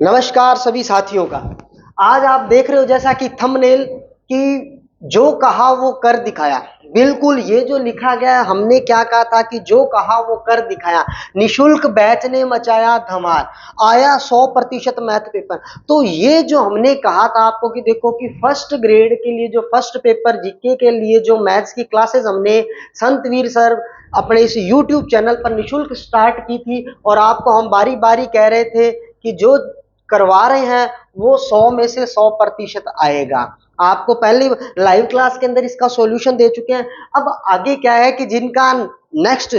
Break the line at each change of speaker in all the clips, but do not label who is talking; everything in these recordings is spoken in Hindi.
नमस्कार सभी साथियों का। आज आप देख रहे हो जैसा कि थंबनेल कि जो कहा वो कर दिखाया। बिल्कुल ये जो लिखा गया है, हमने क्या कहा था कि जो कहा वो कर दिखाया। निशुल्क बैच ने मचाया धमाल, आया 100% मैथ पेपर। तो ये जो हमने कहा था आपको कि देखो कि फर्स्ट ग्रेड के लिए जो फर्स्ट पेपर जीके के लिए जो मैथ्स की क्लासेस हमने संतवीर सर अपने इस यूट्यूब चैनल पर निशुल्क स्टार्ट की थी, और आपको हम बारी बारी कह रहे थे कि जो करवा रहे हैं वो 100 में से 100% आएगा। आपको पहले लाइव क्लास के अंदर इसका सॉल्यूशन दे चुके हैं। अब आगे क्या है कि जिनका नेक्स्ट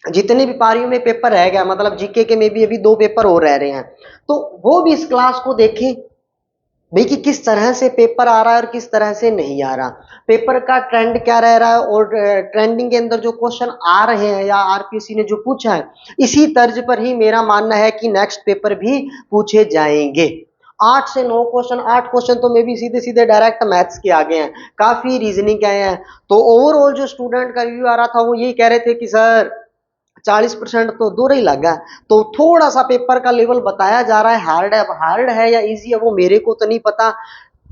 जितने भी पारियों में पेपर रह गया, मतलब जीके के में भी अभी 2 पेपर और रह रहे हैं, तो वो भी इस क्लास को देखें भाई कि किस तरह से पेपर आ रहा है और किस तरह से नहीं आ रहा, पेपर का ट्रेंड क्या रह रहा है, और ट्रेंडिंग के अंदर जो क्वेश्चन आ रहे हैं या आरपीएससी ने जो पूछा है, इसी तर्ज पर ही मेरा मानना है कि नेक्स्ट पेपर भी पूछे जाएंगे। 8 से 9 क्वेश्चन, 8 क्वेश्चन तो मे भी सीधे सीधे डायरेक्ट मैथ्स के आ गए हैं, काफी रीजनिंग के आए हैं। तो ओवरऑल जो स्टूडेंट का रिव्यू आ रहा था वो यही कह रहे थे कि सर 40% तो दूर ही लगा। तो थोड़ा सा पेपर का लेवल बताया जा रहा है, हार्ड है या इजी है वो मेरे को तो नहीं पता।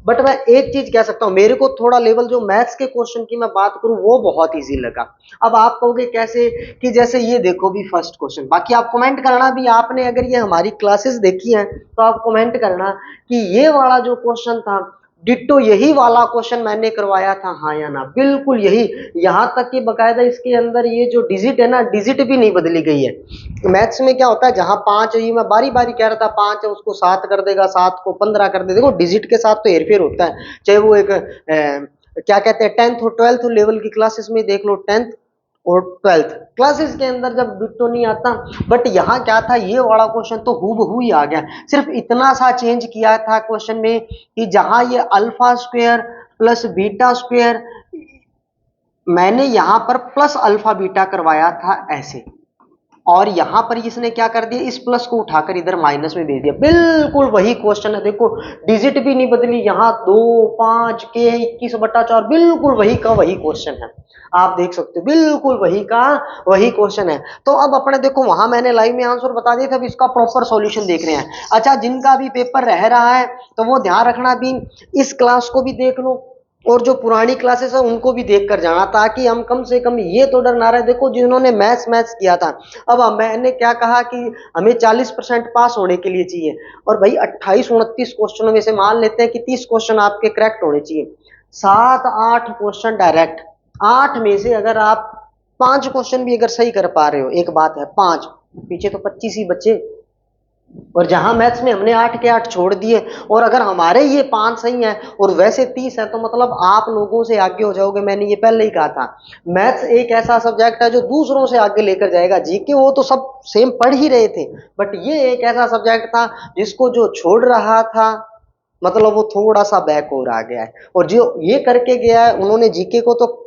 बट मैं एक चीज कह सकता हूँ, मेरे को थोड़ा लेवल जो मैथ्स के क्वेश्चन की मैं बात करूं वो बहुत इजी लगा। अब आप कहोगे कैसे, कि जैसे ये देखो भी फर्स्ट क्वेश्चन, बाकी आप कमेंट करना भी, आपने अगर ये हमारी क्लासेस देखी हैं तो आप कमेंट करना कि ये वाला जो क्वेश्चन था डिट्टो यही वाला क्वेश्चन मैंने करवाया था, हाँ या ना। बिल्कुल यही, यहां तक कि बकायदा इसके अंदर ये जो डिजिट है ना, डिजिट भी नहीं बदली गई है। मैथ्स में क्या होता है, जहां 5 है, ये मैं बारी बारी कह रहा था 5 है उसको 7 कर देगा, 7 को 15 कर देगा। देखो डिजिट के साथ तो हेरफेर होता है, चाहे वो एक क्या कहते हैं 10th और 12th लेवल की क्लासेस में देख लो, 10th और 12th क्लासेस के अंदर जब डिट्टो नहीं आता। बट यहाँ क्या था, ये वाला क्वेश्चन तो हूबहू ही आ गया, सिर्फ इतना सा चेंज किया था क्वेश्चन में कि जहां ये alpha square plus beta square, मैंने यहां पर प्लस अल्फा बीटा करवाया था ऐसे, और यहां पर इसने क्या कर दिया, इस प्लस को उठाकर इधर माइनस में भेज दिया। बिल्कुल वही क्वेश्चन है, देखो डिजिट भी नहीं बदली, यहाँ 2 5 के 21/4, बिल्कुल वही का वही क्वेश्चन है। आप देख सकते हो बिल्कुल वही का वही क्वेश्चन है। तो अब अपने देखो वहां मैंने लाइव में आंसर बता दिया था, अब इसका प्रॉपर सॉल्यूशन देख रहे हैं। अच्छा, जिनका भी पेपर रह रहा है तो वो ध्यान रखना भी, इस क्लास को भी देख लो और जो पुरानी क्लासेस है उनको भी देख कर जाना, ताकि हम कम से कम ये तो डर ना रहे। देखो जिन्होंने मैथ्स किया था, अब मैंने क्या कहा कि हमें 40% पास होने के लिए चाहिए, और भाई 28-29 क्वेश्चनों में से मान लेते हैं कि 30 क्वेश्चन आपके करेक्ट होने चाहिए, 7-8 क्वेश्चन डायरेक्ट। 8 में से अगर आप 5 क्वेश्चन भी अगर सही कर पा रहे हो, एक बात है 5, पीछे तो 25 ही बचे, और जहां मैथ्स में हमने 8 के 8 छोड़ दिए, और अगर हमारे ये 5 सही हैं और वैसे 30 है, तो मतलब आप लोगों से आगे हो जाओगे। मैंने ये पहले ही कहा था, मैथ्स एक ऐसा सब्जेक्ट है जो दूसरों से आगे लेकर जाएगा। जीके वो तो सब सेम पढ़ ही रहे थे, बट ये एक ऐसा सब्जेक्ट था जिसको जो छोड़ रहा था, मतलब वो थोड़ा सा बैक हो रहा गया है, और जो ये करके गया है उन्होंने जीके को तो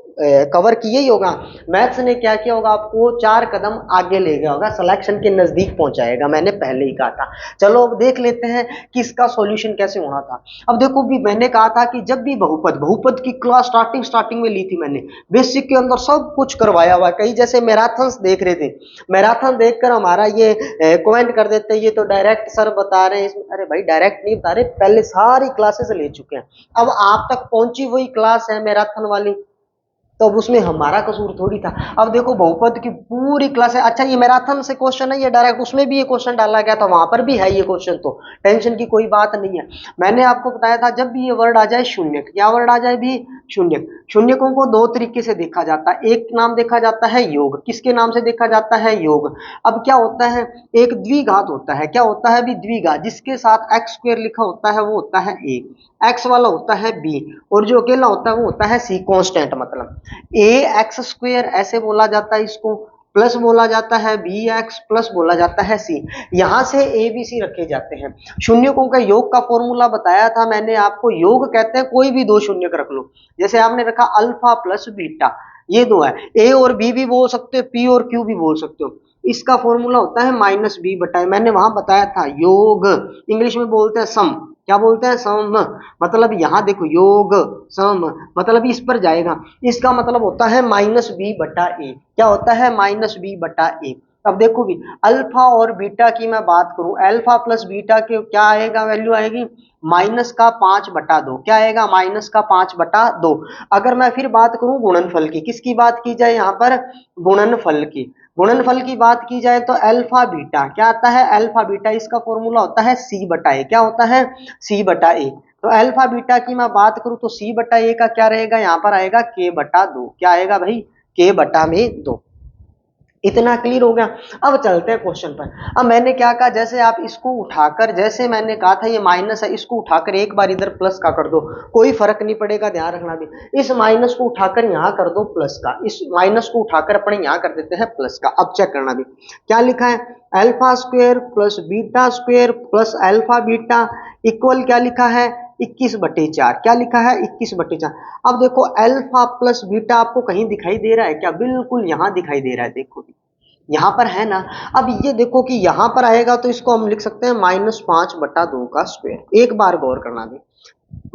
कवर किया ही होगा। मैथ्स ने क्या किया होगा, आपको 4 कदम आगे ले गया होगा, सिलेक्शन के नजदीक पहुंचाएगा, मैंने पहले ही कहा था। चलो अब देख लेते हैं कि इसका सॉल्यूशन कैसे होना था। अब देखो भी मैंने कहा था कि जब भी बहुपद की क्लास स्टार्टिंग में ली थी मैंने, बेसिक के अंदर सब कुछ करवाया हुआ। कई जैसे मैराथन देख रहे थे, मैराथन देखकर हमारा ये कमेंट कर देते ये तो डायरेक्ट सर बता रहे हैं इसमें। अरे भाई डायरेक्ट नहीं बता रहे, पहले सारी क्लासेस ले चुके हैं, अब आप तक पहुंची वही क्लास है मैराथन वाली, तो अब उसमें हमारा कसूर थोड़ी था। अब देखो बहुपद की पूरी क्लास है। अच्छा ये मैराथन से क्वेश्चन है, ये डायरेक्ट उसमें भी ये क्वेश्चन डाला गया था, वहां पर भी है ये क्वेश्चन, तो टेंशन की कोई बात नहीं है। मैंने आपको बताया था जब भी ये वर्ड आ जाए शून्य, क्या वर्ड आ जाए भी शून्य, शून्यकों को 2 तरीके से देखा जाता है। एक नाम देखा जाता है योग, किसके नाम से देखा जाता है, योग। अब क्या होता है, एक द्विघात होता है, क्या होता है भी द्विघात, जिसके साथ एक्स स्क्वायर लिखा होता है वो होता है ए, एक्स वाला होता है बी, और जो अकेला होता है वो होता है सी, कांस्टेंट। मतलब ए एक्स स्क्वायर ऐसे बोला जाता है इसको, प्लस बोला जाता है बी एक्स, प्लस बोला जाता है सी। यहां से ए बी सी रखे जाते हैं। शून्यकों का योग का फॉर्मूला बताया था मैंने आपको, योग कहते हैं कोई भी 2 शून्य रख लो, जैसे आपने रखा अल्फा प्लस बीटा, ये 2 है, ए और बी भी बोल सकते हो, पी और क्यू भी बोल सकते हो। इसका फॉर्मूला होता है माइनस बी बटा, मैंने वहां बताया था योग, इंग्लिश में बोलते हैं सम, क्या बोलते हैं सम। मतलब यहां देखो योग सम, मतलब इस पर जाएगा, इसका मतलब होता है माइनस बी बटा ए, क्या होता है माइनस बी बटा ए। अब देखो भी अल्फा और बीटा की मैं बात करूं, अल्फा प्लस बीटा के क्या आएगा, वैल्यू आएगी -5/2। क्या आएगा, -5/2। अगर मैं फिर बात करूं गुणनफल की, किसकी बात की जाए यहाँ पर, गुणनफल की, गुणनफल की बात की जाए तो अल्फा बीटा क्या आता है, अल्फा बीटा इसका फॉर्मूला होता है C/A। क्या होता है, C/A। तो अल्फा बीटा की मैं बात करूं तो C/A का क्या रहेगा, यहाँ पर आएगा K/2। क्या आएगा भाई, K/2। इतना क्लियर हो गया। अब चलते हैं क्वेश्चन पर। अब मैंने क्या कहा, जैसे आप इसको उठाकर, जैसे मैंने कहा था ये माइनस है, इसको उठाकर एक बार इधर प्लस का कर दो, कोई फर्क नहीं पड़ेगा, ध्यान रखना भी। इस माइनस को उठाकर यहां कर दो प्लस का, इस माइनस को उठाकर अपने यहां कर देते हैं प्लस का। अब चेक करना भी क्या लिखा है, alpha square plus beta square plus alpha beta equal क्या लिखा है, 21/4। क्या लिखा है, 21/4। अब देखो अल्फा प्लस बीटा आपको कहीं दिखाई दे रहा है क्या, बिल्कुल यहां दिखाई दे रहा है, देखो यहां पर है ना। अब ये देखो कि यहां पर आएगा तो इसको हम लिख सकते हैं -5/2 का स्क्वायर। एक बार गौर करना भी,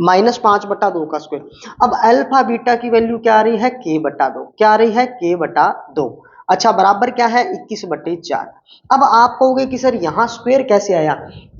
-5/2 का स्क्वायर। अब अल्फा बीटा की वैल्यू क्या आ रही है, K/2। क्या आ रही है, K/2। अच्छा बराबर क्या है, 21/4। अब आप कहोगे कि सर यहाँ स्क्वायर कैसे आया,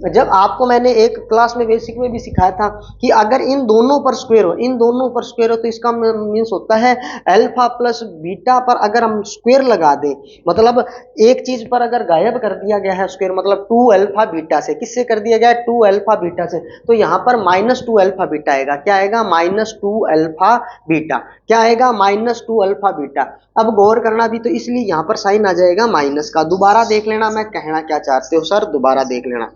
जब आपको मैंने एक क्लास में बेसिक में भी सिखाया था कि अगर इन दोनों पर स्क्वायर हो, इन दोनों पर स्क्वायर हो तो इसका मीन्स होता है अल्फा प्लस बीटा पर अगर हम स्क्वायर लगा दें, मतलब एक चीज पर अगर गायब कर दिया गया है स्क्वायर, मतलब 2 अल्फा बीटा से, किससे कर दिया गया है, 2 अल्फा बीटा से, तो यहाँ पर -2 अल्फा बीटा आएगा। क्या आएगा, -2 अल्फा बीटा। क्या आएगा, -2 अल्फा बीटा। अब गौर करना भी, तो इसलिए यहाँ पर साइन आ जाएगा माइनस का। दोबारा देख लेना मैं कहना क्या चाहते हो सर, दोबारा देख लेना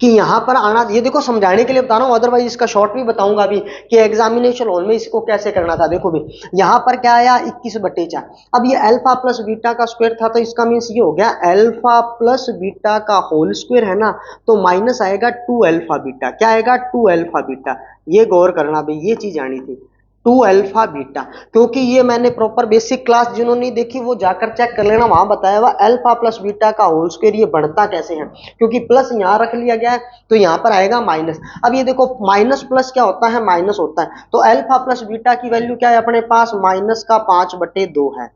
कि यहां पर आना, ये देखो समझाने के लिए बता रहा हूं, अदरवाइज इसका शॉर्ट भी बताऊंगा भी कि एग्जामिनेशन हॉल में इसको कैसे करना था। देखो भी यहां पर क्या आया, 21/4। अब ये अल्फा प्लस बीटा का स्क्वायर था, तो इसका मीन्स ये हो गया अल्फा प्लस बीटा का होल स्क्वायर है ना, तो माइनस आएगा 2 अल्फा बीटा। क्या आएगा, 2 अल्फा बीटा। ये गौर करना भी, ये चीज आनी थी 2 अल्फा बीटा, क्योंकि ये मैंने प्रॉपर बेसिक क्लास जिन्होंने नहीं देखी वो जाकर चेक कर लेना, वहां बताया हुआ अल्फा प्लस बीटा का होल स्क्वायर ये बढ़ता कैसे है, क्योंकि प्लस यहां रख लिया गया है तो यहां पर आएगा माइनस। अब ये देखो माइनस प्लस क्या होता है, माइनस होता है, तो अल्फा प्लस बीटा की वैल्यू क्या है अपने पास, -5/2 है।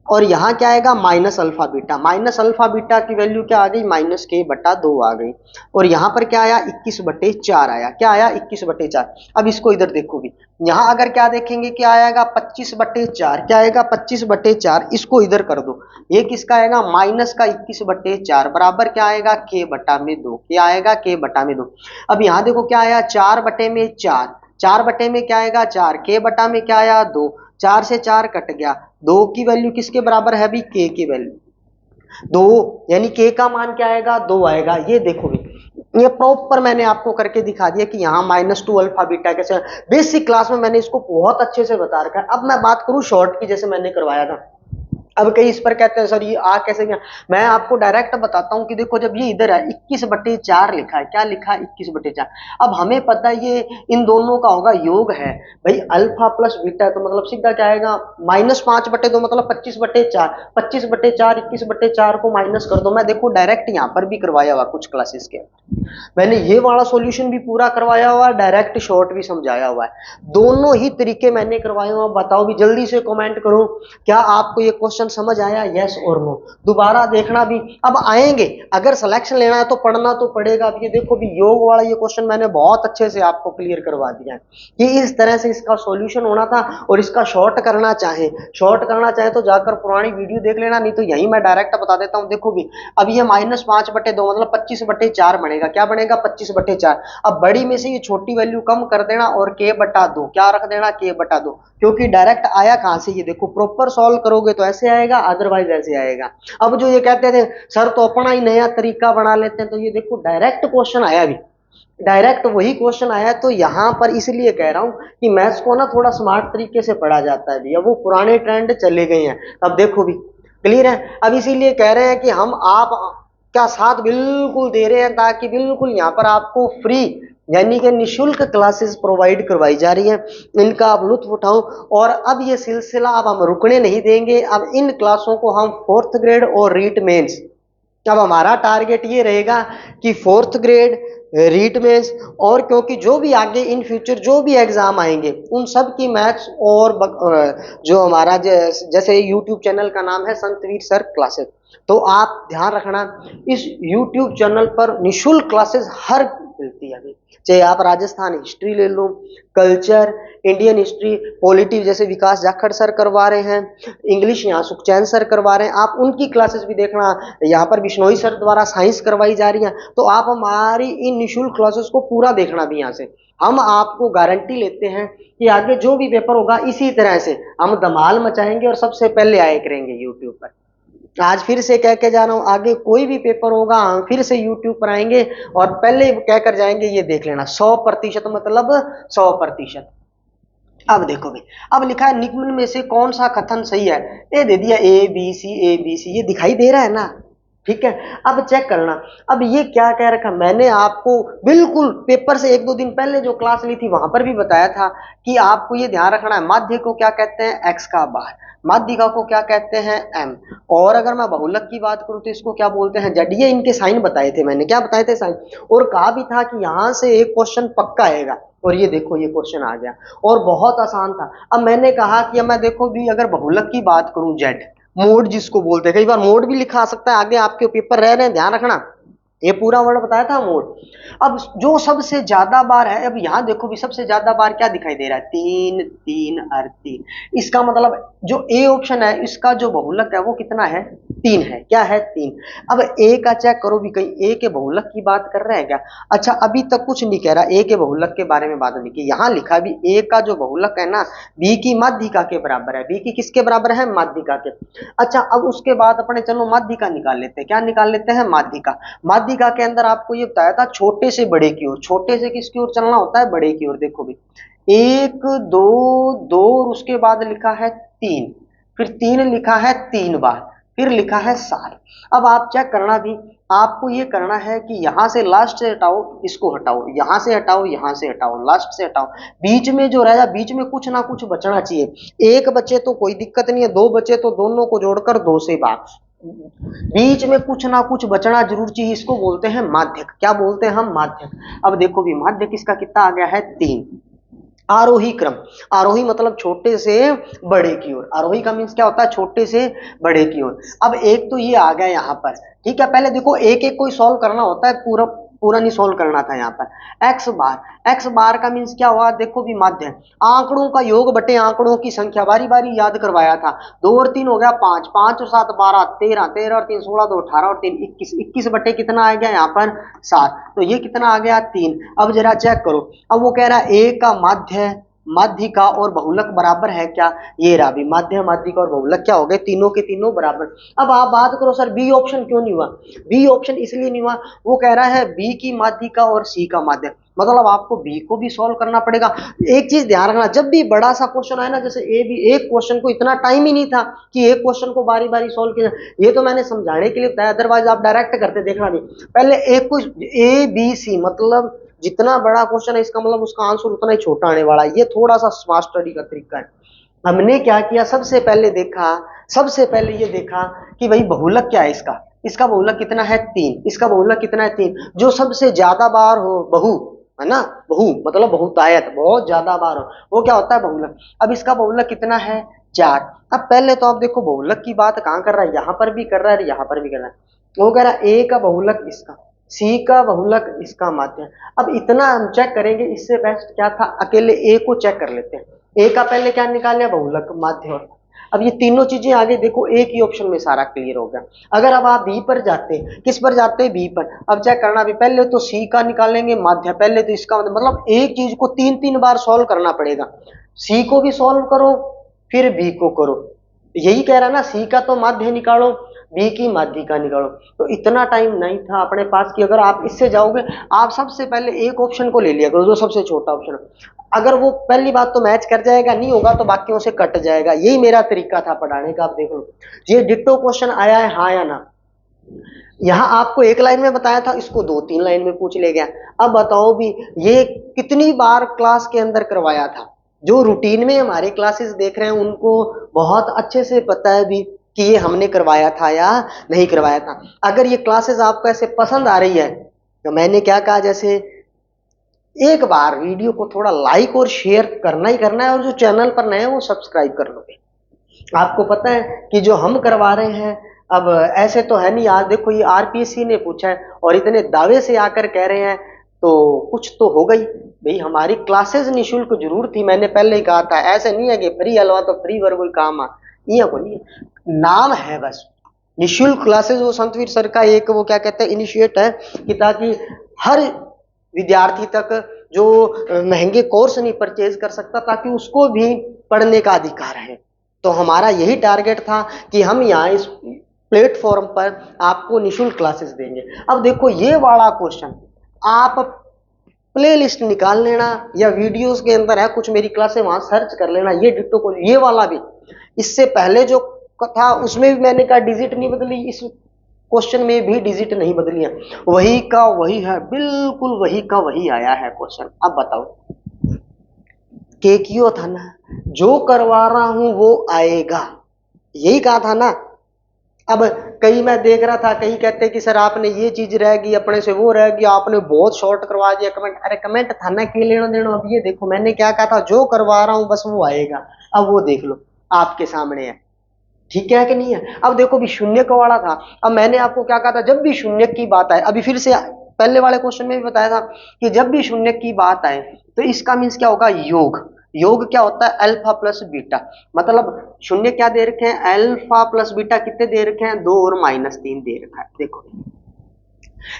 और यहाँ क्या आएगा, minus alpha beta. Minus alpha beta की वैल्यू क्या आ गई, -K/2 आ गई। और यहाँ पर क्या आया, 21/4 आया। क्या आया, 21/4। अब इसको इधर देखो भी, यहाँ अगर क्या देखेंगे क्या आएगा, 25/4। क्या आएगा, 25/4। इसको इधर कर दो, ये किसका आएगा, माइनस का 21/4 बराबर क्या आएगा, K/2। क्या आएगा, K/2। अब यहाँ देखो क्या आया, 4/4। 4 क्या आएगा, 4। K/में क्या आया, 2। 4 से 4 कट गया, 2 की वैल्यू किसके बराबर है अभी, K की वैल्यू 2, यानी K का मान क्या आएगा, 2 आएगा। ये देखो भी, ये प्रॉपर मैंने आपको करके दिखा दिया कि यहाँ -2 अल्फा बीटा कैसे। बेसिक क्लास में मैंने इसको बहुत अच्छे से बता रखा है। अब मैं बात करूं शॉर्ट की, जैसे मैंने करवाया था। अब कई इस पर कहते हैं सर ये आ कैसे गया, मैं आपको डायरेक्ट बताता हूं कि देखो जब ये इधर है 21/4 लिखा है, क्या लिखा है, 21/4। अब हमें पता है ये इन दोनों का होगा योग है भाई, अल्फा प्लस बीटा, तो मतलब सीधा क्या आएगा, -5/2 मतलब 25/4। 25/4 21/4 को माइनस कर दो। मैं देखो डायरेक्ट यहाँ पर भी करवाया हुआ कुछ क्लासेस के, मैंने ये वाला सॉल्यूशन भी पूरा करवाया हुआ है, डायरेक्ट शॉर्ट भी समझाया हुआ है, दोनों ही तरीके मैंने करवाए हुआ। बताओ भी, जल्दी से कमेंट करो क्या आपको ये क्वेश्चन समझ आया, यस और नो। दोबारा देखना भी, अब आएंगे अगर सिलेक्शन लेना है तो पढ़ना तो पड़ेगा। अब ये देखो भी योग वाला ये क्वेश्चन मैंने बहुत अच्छे से आपको क्लियर करवा दिया है कि इस तरह से इसका सॉल्यूशन होना था। और इसका शॉर्ट करना चाहे तो जाकर पुरानी वीडियो देख लेना, नहीं तो यही मैं डायरेक्ट बता देता हूँ। देखो भी अब ये -5/2 मतलब 25/4 बनेगा। क्या बनेगा, 25/4। अब बड़ी में से ये छोटी वैल्यू कम कर देना और K/2 क्या रख देना, K/2, क्योंकि डायरेक्ट आया कहां से, ये देखो प्रॉपर सॉल्व करोगे तो ऐसे आएगा, अदरवाइज ऐसे आएगा। अब जो ये कहते थे सर तो अपना ही नया तरीका बना लेते हैं, तो ये देखो डायरेक्ट क्वेश्चन आया भी, डायरेक्ट वही क्वेश्चन आया। तो यहां पर इसलिए कह रहा हूं कि मैथ्स को ना थोड़ा स्मार्ट तरीके से पढ़ा जाता है भैया, वो पुराने ट्रेंड चले गए हैं। अब देखो भी क्लियर है। अब इसीलिए कह रहे हैं कि हम आप का साथ बिल्कुल दे रहे हैं, ताकि बिल्कुल यहाँ पर आपको फ्री यानी कि निशुल्क क्लासेस प्रोवाइड करवाई जा रही हैं, इनका आप लुत्फ उठाओ। और अब ये सिलसिला अब हम रुकने नहीं देंगे। अब इन क्लासों को हम 4th ग्रेड और रीट मेंस, अब हमारा टारगेट ये रहेगा कि 4th ग्रेड रीट मेंस, और क्योंकि जो भी आगे इन फ्यूचर जो भी एग्जाम आएंगे उन सब की मैथ्स और जो हमारा जैसे यूट्यूब चैनल का नाम है संतवीर सर क्लासेस, तो आप ध्यान रखना, इस YouTube चैनल पर निःशुल्क क्लासेस हर मिलती है अभी, चाहे आप राजस्थान हिस्ट्री ले लो, कल्चर, इंडियन हिस्ट्री, पॉलिटी जैसे विकास जाखड़ सर करवा रहे हैं, इंग्लिश यहाँ सुखचैन सर करवा रहे हैं, आप उनकी क्लासेस भी देखना। यहाँ पर बिश्नोई सर द्वारा साइंस करवाई जा रही है, तो आप हमारी इन निःशुल्क क्लासेस को पूरा देखना भी यहाँ से। हम आपको गारंटी लेते हैं कि आगे जो भी पेपर होगा इसी तरह से हम धमाल मचाएंगे और सबसे पहले आए करेंगे यूट्यूब पर। आज फिर से कह के जा रहा हूं, आगे कोई भी पेपर होगा हम फिर से यूट्यूब पर आएंगे और पहले कह कर जाएंगे, ये देख लेना 100% मतलब 100%। अब देखो भाई, अब लिखा है निम्न में से कौन सा कथन सही है, ये दे दिया ए बी सी, ये दिखाई दे रहा है ना, ठीक है। अब चेक करना, अब ये क्या कह रखा, मैंने आपको बिल्कुल पेपर से 1-2 दिन पहले जो क्लास ली थी वहां पर भी बताया था कि आपको ये ध्यान रखना है, माध्य को क्या कहते हैं, एक्स का बार, माध्यिका को क्या कहते हैं, एम, और अगर मैं बहुलक की बात करूं तो इसको क्या बोलते हैं, जेड। ये इनके साइन बताए थे मैंने, क्या बताए थे साइन, और कहा भी था कि यहां से एक क्वेश्चन पक्का आएगा, और ये देखो ये क्वेश्चन आ गया और बहुत आसान था। अब मैंने कहा कि मैं देखो भी अगर बहुलक की बात करूं, जेड मोड जिसको बोलते हैं, कई बार मोड भी लिखा आ सकता है, आगे आपके पेपर रह रहे हैं, ध्यान रखना, ये पूरा वर्ड बताया था मोड। अब जो सबसे ज्यादा बार है, अब यहां देखो भी सबसे ज्यादा बार क्या दिखाई दे रहा है, 3 3 और 3, इसका मतलब जो ए ऑप्शन है इसका जो बहुलक है वो कितना है, 3 है, क्या है, 3। अब ए का चेक करो भी, कहीं ए के बहुलक की बात कर रहे हैं क्या, अच्छा अभी तक कुछ नहीं कह रहा, ए के बहुलक के बारे में बात नहीं की, यहां लिखा भी ए का जो बहुलक है ना बी की माध्यिका के बराबर है, बी की किसके बराबर है, माध्यिका के। अच्छा अब उसके बाद अपने चलो माध्यिका निकाल लेते हैं, क्या निकाल लेते हैं, माध्यिका। माध्यिका के अंदर आपको ये बताया था छोटे से बड़े की ओर, छोटे से किसकी ओर चलना होता है, बड़े की ओर। देखो भी 1 2 2 और उसके बाद लिखा है 3, फिर 3 लिखा है 3 बार, फिर लिखा है 7। अब आप चेक करना भी, आपको ये करना है कि यहां से लास्ट से हटाओ, इसको हटाओ, यहां से हटाओ, यहां से हटाओ, लास्ट से हटाओ, बीच में जो रहेगा बीच में कुछ ना कुछ बचना चाहिए, एक बचे तो कोई दिक्कत नहीं है, 2 बचे तो दोनों को जोड़कर 2 से भाग, बीच में कुछ ना कुछ बचना जरूर चाहिए, इसको बोलते हैं माध्यक। क्या बोलते हैं हम, माध्यक। अब देखो भी माध्यक इसका कितना आ गया है, 3। आरोही क्रम, आरोही मतलब छोटे से बड़े की ओर, आरोही का मीन्स क्या होता है, छोटे से बड़े की ओर। अब एक तो ये आ गया यहाँ पर, ठीक है, पहले देखो एक एक कोई सॉल्व करना होता है, पूरा पूरा नहीं सॉल्व करना था यहाँ पर। एक्स बार, एक्स बार का मीन्स क्या हुआ, देखो भी माध्य, आंकड़ों का योग बटे आंकड़ों की संख्या, बारी बारी याद करवाया था, 2 और 3 हो गया 5, 5 और 7 12, 13, 13 और 3 16, 2 18 और 3 21, 21 बटे कितना आ गया यहाँ पर 7, तो ये कितना आ गया 3। अब जरा चेक करो, अब वो कह रहा है ए का माध्य, माध्यिका और बहुलक बराबर है क्या, ये रहा भी माध्य, माध्यिका और बहुलक क्या हो गए, तीनों के तीनों बराबर। अब आप बात करो सर बी ऑप्शन क्यों नहीं हुआ, बी ऑप्शन इसलिए नहीं हुआ, वो कह रहा है बी की माध्यिका और सी का माध्य, मतलब आपको बी को भी सॉल्व करना पड़ेगा। एक चीज ध्यान रखना, जब भी बड़ा सा क्वेश्चन आए ना, जैसे ए बी, एक क्वेश्चन को इतना टाइम ही नहीं था कि एक क्वेश्चन को बारी बारी सॉल्व किया, ये तो मैंने समझाने के लिए बताया, अदरवाइज आप डायरेक्ट करते, देखना भी पहले एक को ए बी सी, मतलब जितना बड़ा क्वेश्चन है इसका मतलब उसका आंसर उतना ही छोटा आने वाला है, ये थोड़ा सा स्मार्ट स्टडी का तरीका है। हमने क्या किया, सबसे पहले देखा, सबसे पहले ये देखा कि भाई बहुलक क्या है इसका, इसका बहुलक कितना है 3, इसका बहुलक कितना है 3, जो सबसे ज्यादा बार हो बहु, है ना, बहु मतलब बहुतायत, बहुत ज्यादा बार हो, वो क्या होता है बहुलक। अब इसका बहुलक कितना है 4। अब पहले तो आप देखो बहुलक की बात कहां कर रहा है, यहां पर भी कर रहा है, यहां पर भी कर रहा है, वो कह रहा है ए का बहुलक इसका, सी का बहुलक इसका माध्य। अब इतना हम चेक करेंगे, इससे बेस्ट क्या था, अकेले ए को चेक कर लेते हैं, ए का पहले क्या निकाल लिया, बहुलक माध्य। और अब ये तीनों चीजें आगे देखो एक ही ऑप्शन में सारा क्लियर हो गया। अगर अब आप बी पर जाते, किस पर जाते हैं, बी पर, अब चेक करना भी, पहले तो सी का निकालेंगे माध्य, पहले तो इसका मतलब एक चीज को 3-3 बार सॉल्व करना पड़ेगा, सी को भी सॉल्व करो फिर बी को करो, यही कह रहा ना, सी का तो माध्य निकालो, बी की माध्यिका निकालो, तो इतना टाइम नहीं था अपने पास कि अगर आप इससे जाओगे, आप सबसे पहले एक ऑप्शन को ले लिया करो जो सबसे छोटा ऑप्शन है, अगर वो पहली बात तो मैच कर जाएगा, नहीं होगा तो बाकियों से कट जाएगा, यही मेरा तरीका था पढ़ाने का। आप देख लो ये डिट्टो क्वेश्चन आया है हाँ या ना, यहां आपको एक लाइन में बताया था, इसको 2-3 लाइन में पूछ ले गया। अब बताओ भी ये कितनी बार क्लास के अंदर करवाया था, जो रूटीन में हमारे क्लासेस देख रहे हैं उनको बहुत अच्छे से पता है भी कि ये हमने करवाया था या नहीं करवाया था। अगर ये क्लासेस आपको ऐसे पसंद आ रही है तो मैंने क्या कहा, जैसे एक बार वीडियो को थोड़ा लाइक और शेयर करना ही करना है, और जो चैनल पर नए हैं वो सब्सक्राइब कर लो। आपको पता है कि जो हम करवा रहे हैं अब ऐसे तो है नहीं, आज देखो ये आरपीएससी ने पूछा है और इतने दावे से आकर कह रहे हैं, तो कुछ तो हो गई भाई। हमारी क्लासेस निशुल्क जरूर थी, मैंने पहले ही कहा था, ऐसे नहीं है कि फ्री हलवा तो फ्री वर्ग कोई काम आ, ये को नहीं है, नाम है बस निशुल्क क्लासेस। वो संतवीर सर का एक वो क्या कहते हैं इनिशिएट है कि ताकि हर विद्यार्थी तक जो महंगे कोर्स नहीं परचेज कर सकता, ताकि उसको भी पढ़ने का अधिकार है। तो हमारा यही टारगेट था कि हम यहाँ इस प्लेटफॉर्म पर आपको निशुल्क क्लासेस देंगे। अब देखो ये वाला क्वेश्चन आप प्ले लिस्ट निकाल लेना या वीडियोस के अंदर है कुछ मेरी क्लासें, वहां सर्च कर लेना, ये डिट्टो को ये वाला भी। इससे पहले जो था उसमें भी मैंने कहा डिजिट नहीं बदली, इस क्वेश्चन में भी डिजिट नहीं बदली है, वही का वही है, बिल्कुल वही का वही आया है क्वेश्चन। अब बताओ के क्यों था ना, जो करवा रहा हूं वो आएगा, यही कहा था ना। अब कई मैं देख रहा था, कई कहते कि सर आपने ये चीज रह गई अपने से, वो रह गया, आपने बहुत शॉर्ट करवा दिया कमेंट। अरे कमेंट था ना, के लेना देना। अब ये देखो मैंने क्या कहा था, जो करवा रहा हूं बस वो आएगा। अब वो देख लो आपके सामने है, ठीक है कि नहीं है। अब देखो भी शून्य का वाला था, अब मैंने आपको क्या कहा था, जब भी शून्य की बात आए, अभी फिर से पहले वाले क्वेश्चन में भी बताया था कि जब भी शून्य की बात आए तो इसका मीन्स क्या होगा, योग। योग क्या होता है, अल्फा प्लस बीटा। मतलब शून्य क्या दे रखे हैं, अल्फा प्लस बीटा कितने दे रखे हैं, 2 और -3 दे रखा है। देखो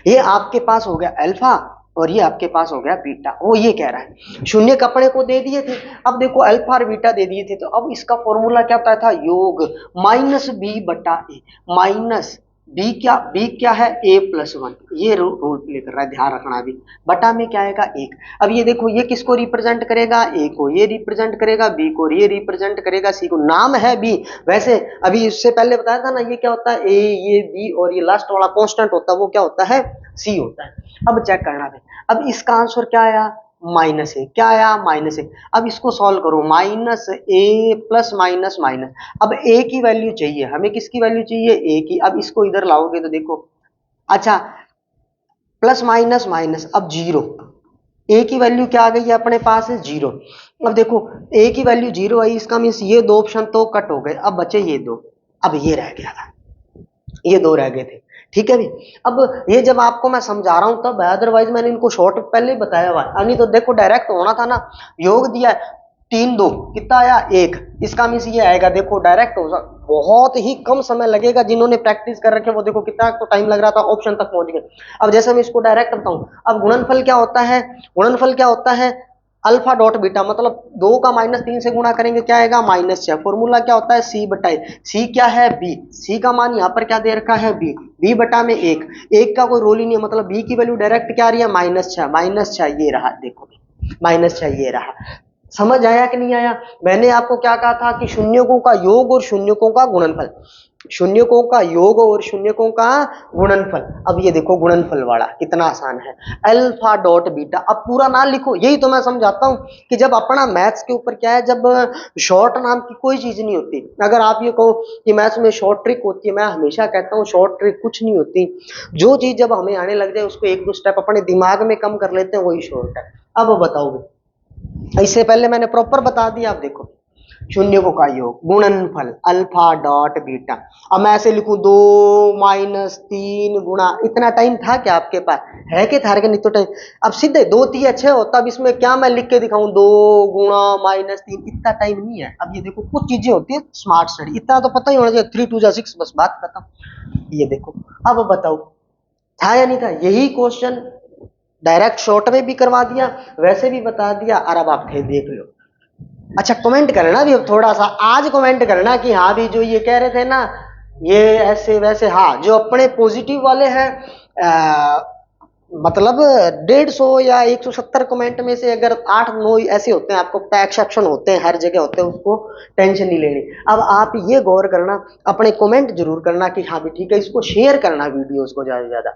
ये आपके पास हो गया अल्फा और ये आपके पास हो गया बीटा। वो ये कह रहा है शून्य कपड़े को दे दिए थे, अब देखो अल्फा और बीटा दे दिए थे, तो अब इसका फॉर्मूला क्या होता था, योग माइनस बी बटा ए, माइनस बी क्या है a+1, ये रोल प्ले कर रहा है, ध्यान रखना। अभी बटा में क्या आएगा 1। अब ये देखो ये किसको रिप्रेजेंट करेगा, ए को, ये रिप्रेजेंट करेगा बी को, ये रिप्रेजेंट करेगा सी को, नाम है बी। वैसे अभी इससे पहले बताया था ना ये क्या होता है, ए, ये बी और ये लास्ट वाला कांस्टेंट होता है वो क्या होता है, सी होता है। अब चेक करना है, अब इसका आंसर क्या आया, -1। क्या आया, -1। अब इसको सॉल्व करो, -a प्लस माइनस माइनस। अब a की वैल्यू चाहिए हमें, किसकी वैल्यू चाहिए, a की। अब इसको इधर लाओगे तो देखो, अच्छा प्लस माइनस माइनस, अब 0, a की वैल्यू क्या आ गई है अपने पास, 0। अब देखो a की वैल्यू 0 आई, इसका मीन्स ये दो ऑप्शन तो कट हो गए, अब बचे ये दो, अब ये रह गया था, ये दो रह गए थे, ठीक है भी। अब ये जब आपको मैं समझा रहा हूं तब, अदरवाइज मैंने इनको शॉर्ट पहले ही बताया हुआ है, नहीं तो देखो डायरेक्ट होना था ना। योग दिया है 3 2 कितना आया 1, इसका मीन्स ये आएगा, देखो डायरेक्ट हो, बहुत ही कम समय लगेगा। जिन्होंने प्रैक्टिस कर रखे वो देखो कितना तो टाइम लग रहा था, ऑप्शन तक पहुंच गए। अब जैसे मैं इसको डायरेक्ट बताऊं, अब गुणनफल क्या होता है, गुणनफल क्या होता है, अल्फा डॉट बीटा, मतलब 2 का -3 से गुणा करेंगे क्या आएगा, -6। फॉर्मूला क्या होता है, सी बटा ए, सी क्या है बी, सी का मान यहाँ पर क्या दे रखा है बी, बी बटा में 1, 1 का कोई रोल ही नहीं है, मतलब बी की वैल्यू डायरेक्ट क्या आ रही है, -6, -6 ये रहा, देखो -6 ये रहा। समझ आया कि नहीं आया। मैंने आपको क्या कहा था कि शून्यकों का योग और शून्यकों का गुणनफल, शून्यकों का योग और शून्यकों का गुणनफल। अब ये देखो गुणनफल वाला कितना आसान है, अल्फा डॉट बीटा। अब पूरा ना लिखो, यही तो मैं समझाता हूं कि जब अपना मैथ्स के ऊपर क्या है, जब शॉर्ट नाम की कोई चीज नहीं होती। अगर आप ये कहो कि मैथ्स में शॉर्ट ट्रिक होती है, मैं हमेशा कहता हूँ शॉर्ट ट्रिक कुछ नहीं होती। जो चीज जब हमें आने लग जाए उसको 1 2 स्टेप अपने दिमाग में कम कर लेते हैं, वही शॉर्ट है। अब बताओगे, इससे पहले मैंने प्रॉपर बता दिया। आप देखो शून्यकों का योग, गुणनफल अल्फा डॉट बीटा। अब मैं ऐसे लिखूं 2 -3 गुणा, इतना टाइम था क्या आपके पास, है कि था, नहीं तो टाइम। अब सीधे 2 3 6 होता, अब इसमें क्या मैं लिख के दिखाऊं, 2 गुणा -3, इतना टाइम नहीं है। अब ये देखो कुछ चीजें होती है स्मार्ट स्टडी, इतना तो पता ही होना चाहिए, 3 2 6 बस बात खत्म। ये देखो अब बताओ था या नहीं था, यही क्वेश्चन डायरेक्ट शॉर्ट में भी करवा दिया, वैसे भी बता दिया, और अब आप देख लो। अच्छा कमेंट करना भी अब थोड़ा सा, आज कमेंट करना कि हाँ भी जो ये कह रहे थे ना ये ऐसे वैसे, हाँ जो अपने पॉजिटिव वाले हैं मतलब 150 या 170 कमेंट में से अगर 8 9 ऐसे होते हैं, आपको एक्सेप्शन होते हैं, हर जगह होते हैं, उसको टेंशन नहीं लेनी। अब आप ये गौर करना, अपने कमेंट जरूर करना कि हाँ भी ठीक है, इसको शेयर करना वीडियोस को ज्यादा से ज्यादा,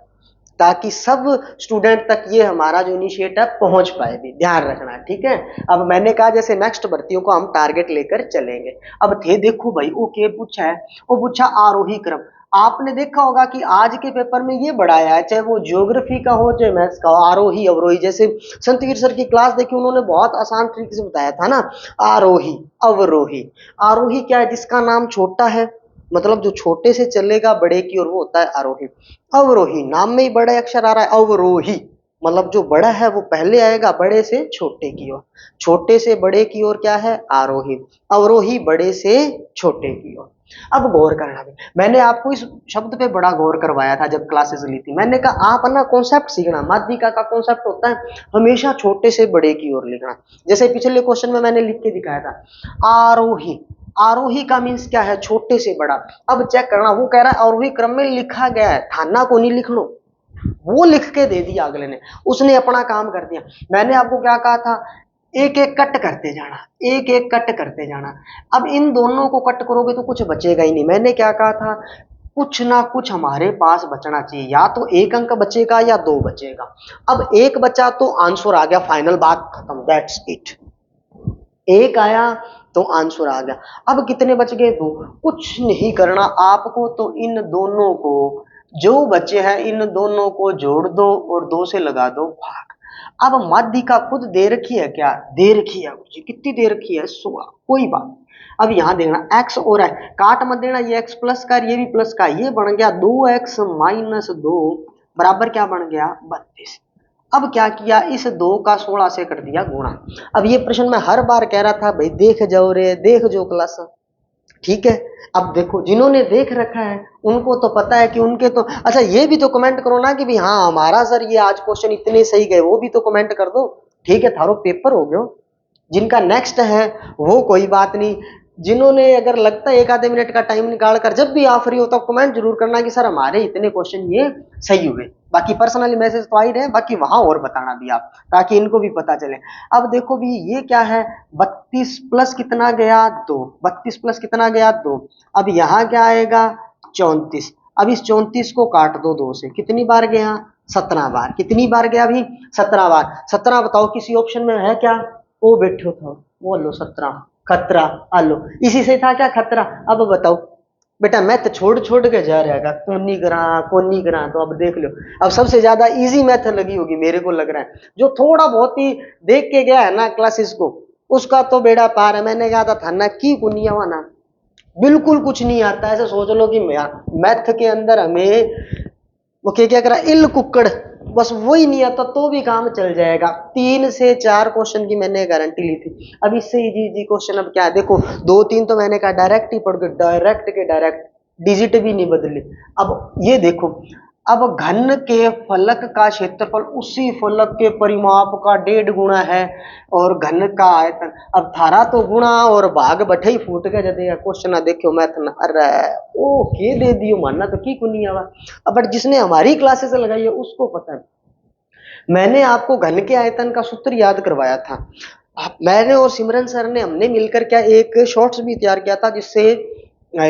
ताकि सब स्टूडेंट तक ये हमारा जो इनिशिएटिव पहुंच पाए भी, ध्यान रखना, ठीक है। अब मैंने कहा जैसे नेक्स्ट भर्तियों को हम टारगेट लेकर चलेंगे। अब थे देखो भाई ओके पूछा है, वो पूछा आरोही क्रम। आपने देखा होगा कि आज के पेपर में ये बढ़ाया है, चाहे वो ज्योग्राफी का हो चाहे मैथ्स का हो, आरोही अवरोही। जैसे संतवीर सर की क्लास देखी, उन्होंने बहुत आसान तरीके से बताया था ना, आरोही अवरोही। आरोही क्या है, जिसका नाम छोटा है मतलब जो छोटे से चलेगा बड़े की ओर वो होता है आरोही। अवरोही, नाम में ही बड़े अक्षर आ रहा है अवरोही, मतलब जो बड़ा है वो पहले आएगा बड़े से छोटे की ओर, छोटे से बड़े की ओर क्या है आरोही, अवरोही बड़े से छोटे की ओर। अब गौर करना भी, मैंने आपको इस शब्द पे बड़ा गौर करवाया था जब क्लासेस ली थी, मैंने कहा आप ना कॉन्सेप्ट सीखना, माध्यिका का कॉन्सेप्ट होता है हमेशा छोटे से बड़े की ओर लिखना। जैसे पिछले क्वेश्चन में मैंने लिख के दिखाया था आरोही, आरोही का मीन्स क्या है छोटे से बड़ा। अब चेक करना, वो कह रहा है आरोही क्रम में लिखा गया है, थाना को नहीं लिखना, वो लिख के दे दिया अगले ने, उसने अपना काम कर दिया। मैंने आपको क्या कहा था, एक एक कट करते जाना, एक एक कट करते जाना। अब इन दोनों को कट करोगे तो कुछ बचेगा ही नहीं। मैंने क्या कहा था, कुछ ना कुछ हमारे पास बचना चाहिए, या तो एक अंक बचेगा या दो बचेगा। अब एक बचा तो आंसर आ गया, फाइनल बात खत्म, दैट्स इट। एक आया तो आंसर आ गया। अब कितने बच गए, दो। कुछ नहीं करना आपको, तो इन दोनों को जो बचे हैं इन दोनों को जोड़ दो और दो से लगा दो भाग। अब माध्यिका खुद दे रखी है, क्या दे रखी है मुझे, कितनी दे रखी है 16, कोई बात। अब यहां देखना एक्स और है, काट मत देना, ये एक्स प्लस का ये भी प्लस का, ये बन गया 2x माइनस 2 बराबर क्या बन गया 32। अब क्या किया, इस 2 का 16 से कर दिया गुणा। अब ये प्रश्न मैं हर बार कह रहा था भाई देख जाओ रे, देख जो क्लास, ठीक है। अब देखो जिन्होंने देख रखा है उनको तो पता है कि उनके तो, अच्छा ये भी तो कमेंट करो ना कि भाई हाँ हमारा सर ये आज क्वेश्चन इतने सही गए, वो भी तो कमेंट कर दो, ठीक है, थारो पेपर हो गयो। जिनका नेक्स्ट है वो कोई बात नहीं, जिन्होंने अगर लगता है एक आधे मिनट का टाइम निकाल कर जब भी आप फ्री हो तो कमेंट जरूर करना कि सर हमारे इतने क्वेश्चन ये सही हुए। बाकी पर्सनली मैसेज तो आ ही रहे, बाकी वहां और बताना भी आप, ताकि इनको भी पता चले। अब देखो भी ये क्या है, 32 प्लस कितना गया 2, 32 प्लस कितना गया 2। अब यहाँ क्या आएगा 34। अब इस 34 को काट दो 2 से, कितनी बार गया 17 बार, कितनी बार गया अभी 17 बार। 17 बताओ किसी ऑप्शन में है क्या, वो बैठो था वो लो 17, खतरा आलो, इसी से था क्या खतरा। अब बताओ बेटा मैथ छोड़ छोड़ के जा रहेगा, कौन नहीं करा, तो अब देख लो। अब सबसे ज्यादा इजी मैथ लगी होगी मेरे को लग रहा है, जो थोड़ा बहुत ही देख के गया है ना क्लासेस को उसका तो बेड़ा पार है। मैंने कहा था ना की कुनिया वाना बिल्कुल कुछ नहीं आता, ऐसे सोच लो कि मैथ के अंदर हमें वो क्या करा इल कुक्कड़, बस वही नहीं आता तो भी काम चल जाएगा। 3 से 4 क्वेश्चन की मैंने गारंटी ली थी। अब इससे इजी इजी क्वेश्चन अब क्या है, देखो 2 3 तो मैंने कहा डायरेक्ट ही पढ़ गए, डायरेक्ट के डायरेक्ट, डिजिट भी नहीं बदले। अब ये देखो, अब घन के फलक का क्षेत्रफल उसी फलक के परिमाप का 1.5 गुना है और घन का आयतन। अब थारा तो गुणा और भाग बठे ही फूट के जदे क्वेश्चन देखो मैथ ना, अरे ओ के दे दियो मानना तो की कुनी आवा। अब बट जिसने हमारी क्लासेस लगाई है उसको पता है। मैंने आपको घन के आयतन का सूत्र याद करवाया था, मैंने और सिमरन सर ने हमने मिलकर क्या एक शॉर्ट्स भी तैयार किया था जिससे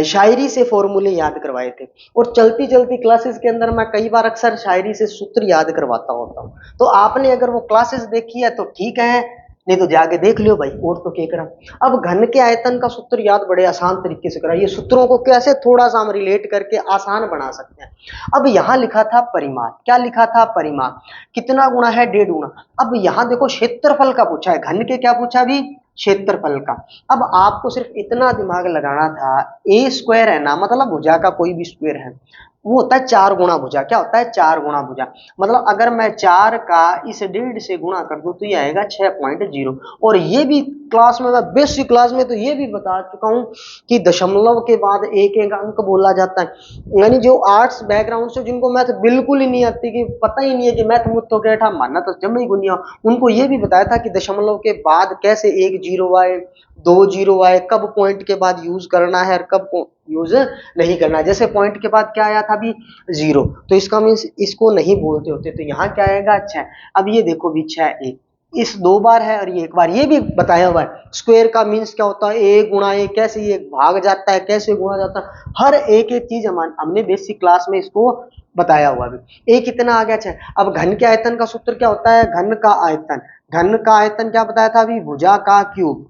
शायरी से फॉर्मूले याद करवाए थे। और चलती चलती क्लासेस के अंदर मैं कई बार अक्सर शायरी से सूत्र याद करवाता होता हूँ, तो आपने अगर वो क्लासेस देखी है तो ठीक है, नहीं तो जाके देख लियो भाई, और तो क्या करा। अब घन के आयतन का सूत्र याद बड़े आसान तरीके से करा, ये सूत्रों को कैसे थोड़ा सा हम रिलेट करके आसान बना सकते हैं। अब यहां लिखा था परिमाण, क्या लिखा था परिमाण, कितना गुना है 1.5 गुना। अब यहां देखो क्षेत्रफल का पूछा है, घन के क्या पूछा भी क्षेत्रफल का। अब आपको सिर्फ इतना दिमाग लगाना था, ए स्क्वायर है ना, मतलब भुजा का कोई भी स्क्वायर है वो होता है 4 गुना भुजा, क्या होता है 4 गुना भुजा। मतलब अगर मैं 4 का इस 1.5 से गुणा कर दूं तो ये आएगा 6.0। और ये भी क्लास में, मैं बेसिक क्लास में तो ये भी बता चुका हूं कि दशमलव के बाद एक एक अंक बोला जाता है। यानी जो आर्ट्स बैकग्राउंड से जिनको मैथ बिल्कुल ही नहीं आती, कि पता ही नहीं है कि मैथ मुझ तो कैठा मानना तो जम ही गुनिया, उनको ये भी बताया था कि दशमलव के बाद कैसे एक जीरो आए, 2 जीरो आए, कब पॉइंट के बाद यूज करना है और कब यूज नहीं करना है। जैसे पॉइंट के बाद क्या आया था अभी 0, तो इसका मीन्स इसको नहीं बोलते होते, तो यहाँ क्या आएगा 6। अब ये देखो भी 6 1, इस 2 बार है और ये 1 बार, ये भी बताया हुआ है। स्क्वायर का मीन्स क्या होता है, a गुणा a, कैसे ये भाग जाता है, कैसे गुणा जाता है, हर एक एक चीज हमने बेसिक क्लास में इसको बताया हुआ भी। a कितना आ गया 6। अब घन के आयतन का सूत्र क्या होता है, घन का आयतन, घन का आयतन क्या बताया था अभी, भुजा का क्यूब,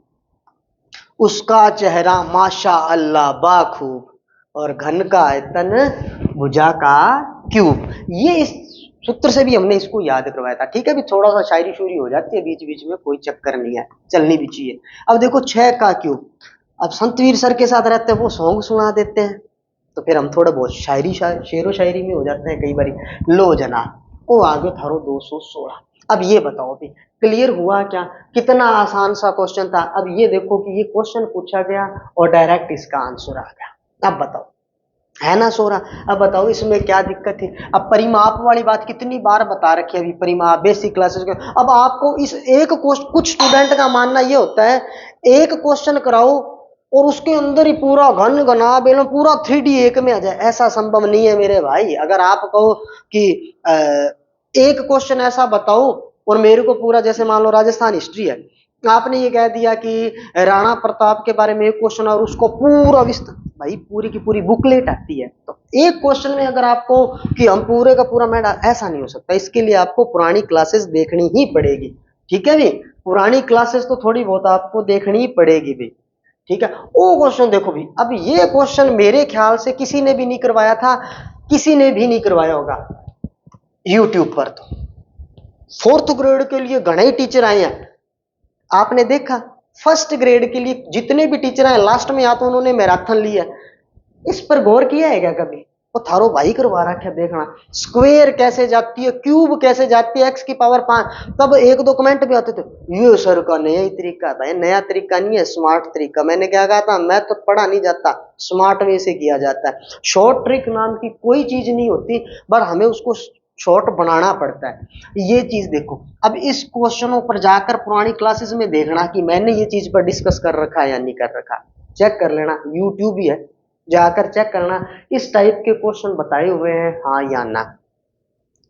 उसका चेहरा माशा अल्लाह बाखूब, और घन का आयतन भुजा का क्यूब। ये इस सूत्र से भी हमने इसको याद करवाया था, ठीक है। भी थोड़ा सा शायरी शूरी हो जाती है बीच बीच में, कोई चक्कर नहीं है, चलनी भी चाहिए। अब देखो 6 का क्यूब, अब संतवीर सर के साथ रहते हैं वो सॉन्ग सुना देते हैं, तो फिर हम थोड़ा बहुत शेरो शायरी में हो जाते हैं कई बार। लो जनाब वो आगे थारो 216। अब ये बताओ भी क्लियर हुआ क्या? कितना आसान सा क्वेश्चन था। अब ये देखो कि ये क्वेश्चन पूछा गया और डायरेक्ट इसका आंसर आ गया। अब बताओ, है ना सोरा? अब बताओ इसमें क्या दिक्कत है? अब परिमाप वाली बात कितनी बार बता रखी है अभी, परिमाप बेसिक क्लासेस के। अब आपको इस एक क्वेश्चन, कुछ स्टूडेंट का मानना ये होता है एक क्वेश्चन कराओ और उसके अंदर ही पूरा घन घना बेलो पूरा 3D एक में आ जाए। ऐसा संभव नहीं है मेरे भाई। अगर आप कहो कि एक क्वेश्चन ऐसा बताओ और मेरे को पूरा, जैसे मान लो राजस्थान हिस्ट्री है, आपने ये कह दिया कि राणा प्रताप के बारे में एक क्वेश्चन और उसको पूरा विस्तार, भाई पूरी की पूरी बुकलेट आती है, तो एक क्वेश्चन में अगर आपको कि हम पूरे का पूरा मैड, ऐसा नहीं हो सकता। इसके लिए आपको पुरानी क्लासेस देखनी ही पड़ेगी। ठीक है भी, पुरानी क्लासेस तो थोड़ी बहुत आपको देखनी ही पड़ेगी भी। ठीक है, वो क्वेश्चन देखो भी। अब ये क्वेश्चन मेरे ख्याल से किसी ने भी नहीं करवाया था, किसी ने भी नहीं करवाया होगा यूट्यूब पर। तो 4th ग्रेड के लिए घने टीचर आए हैं, आपने देखा। फर्स्ट ग्रेड के लिए जितने भी टीचर आए लास्ट में या तो उन्होंने मैराथन लिया, इस पर गौर किया है क्या कभी? वो थारो भाई करवा रखा है। देखना स्क्वायर कैसे जाती है, क्यूब कैसे जाती है, एक्स की पावर 5। तब एक दो कमेंट भी आते थे, ये सर का नया ही तरीका था। नया तरीका नहीं है, स्मार्ट तरीका। मैंने क्या कहा था? मैं तो पढ़ा नहीं जाता, स्मार्ट वे से किया जाता है। शॉर्ट ट्रिक नाम की कोई चीज नहीं होती, पर हमें उसको शॉर्ट बनाना पड़ता है। ये चीज देखो। अब इस क्वेश्चनों पर जाकर पुरानी क्लासेस में देखना कि मैंने ये चीज पर डिस्कस कर रखा है या नहीं कर रखा। चेक कर लेना, यूट्यूब ही है, जाकर चेक करना इस टाइप के क्वेश्चन बताए हुए हैं हाँ या ना।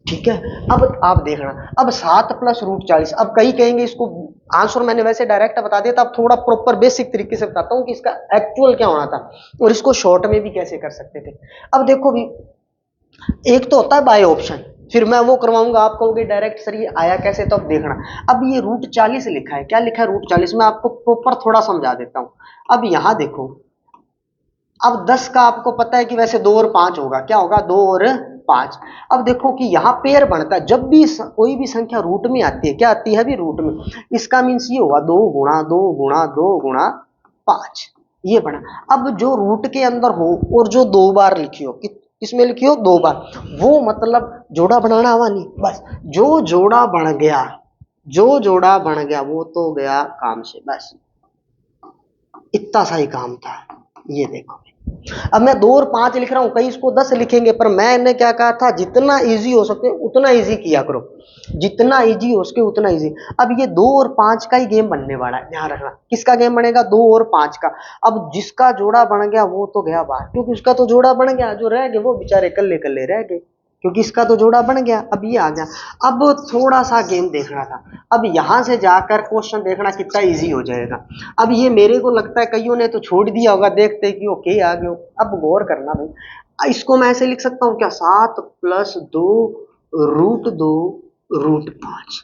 ठीक है, अब आप देखना। अब 7 + √40। अब कई कहेंगे इसको आंसर मैंने वैसे डायरेक्ट बता दिया था, अब थोड़ा प्रॉपर बेसिक तरीके से बताता हूँ कि इसका एक्चुअल क्या होना था और इसको शॉर्ट में भी कैसे कर सकते थे। अब देखो भी, एक तो होता है बाय ऑप्शन, फिर मैं वो करवाऊंगा, आप कहोगे डायरेक्ट सर ये आया कैसे, तो अब देखना। अब ये √40 लिखा है, क्या लिखा है √40, मैं आपको प्रॉपर थोड़ा समझा देता हूँ। अब यहां देखो, अब 10 का आपको पता है कि वैसे 2 और 5 होगा, क्या होगा 2 और 5। अब देखो कि यहाँ पेयर बनता है जब भी कोई भी संख्या रूट में आती है, क्या आती है भी रूट में, इसका मीन्स ये होगा 2 गुणा 2 गुणा 2 गुणा 5, ये बना। अब जो रूट के अंदर हो और जो 2 बार लिखी हो, किसमें लिखी हो 2 बार, वो मतलब जोड़ा बनाना हुआ नहीं, बस जो जोड़ा बन गया, जो जोड़ा बन गया वो तो गया काम से, बस इतना सा ही काम था। ये देखो, अब मैं 2 और 5 लिख रहा हूं, कई इसको 10 लिखेंगे, पर मैंने क्या कहा था, जितना इजी हो सके उतना इजी किया करो, जितना इजी हो सके उतना इजी। अब ये 2 और 5 का ही गेम बनने वाला है, ध्यान रखना। किसका गेम बनेगा? 2 और 5 का। अब जिसका जोड़ा बन गया वो तो गया बाहर, क्योंकि उसका तो जोड़ा बन गया, जो रह गए वो बेचारे कल्ले कल्ले रह गए, क्योंकि इसका तो जोड़ा बन गया। अब ये आ गया। अब थोड़ा सा गेम देखना था। अब यहां से जाकर क्वेश्चन देखना कितना इजी हो जाएगा। अब ये मेरे को लगता है कईयों ने तो छोड़ दिया होगा देखते कि ओके आ गए। अब गौर करना भाई, इसको मैं ऐसे लिख सकता हूँ क्या, 7 + 2 √2 √5।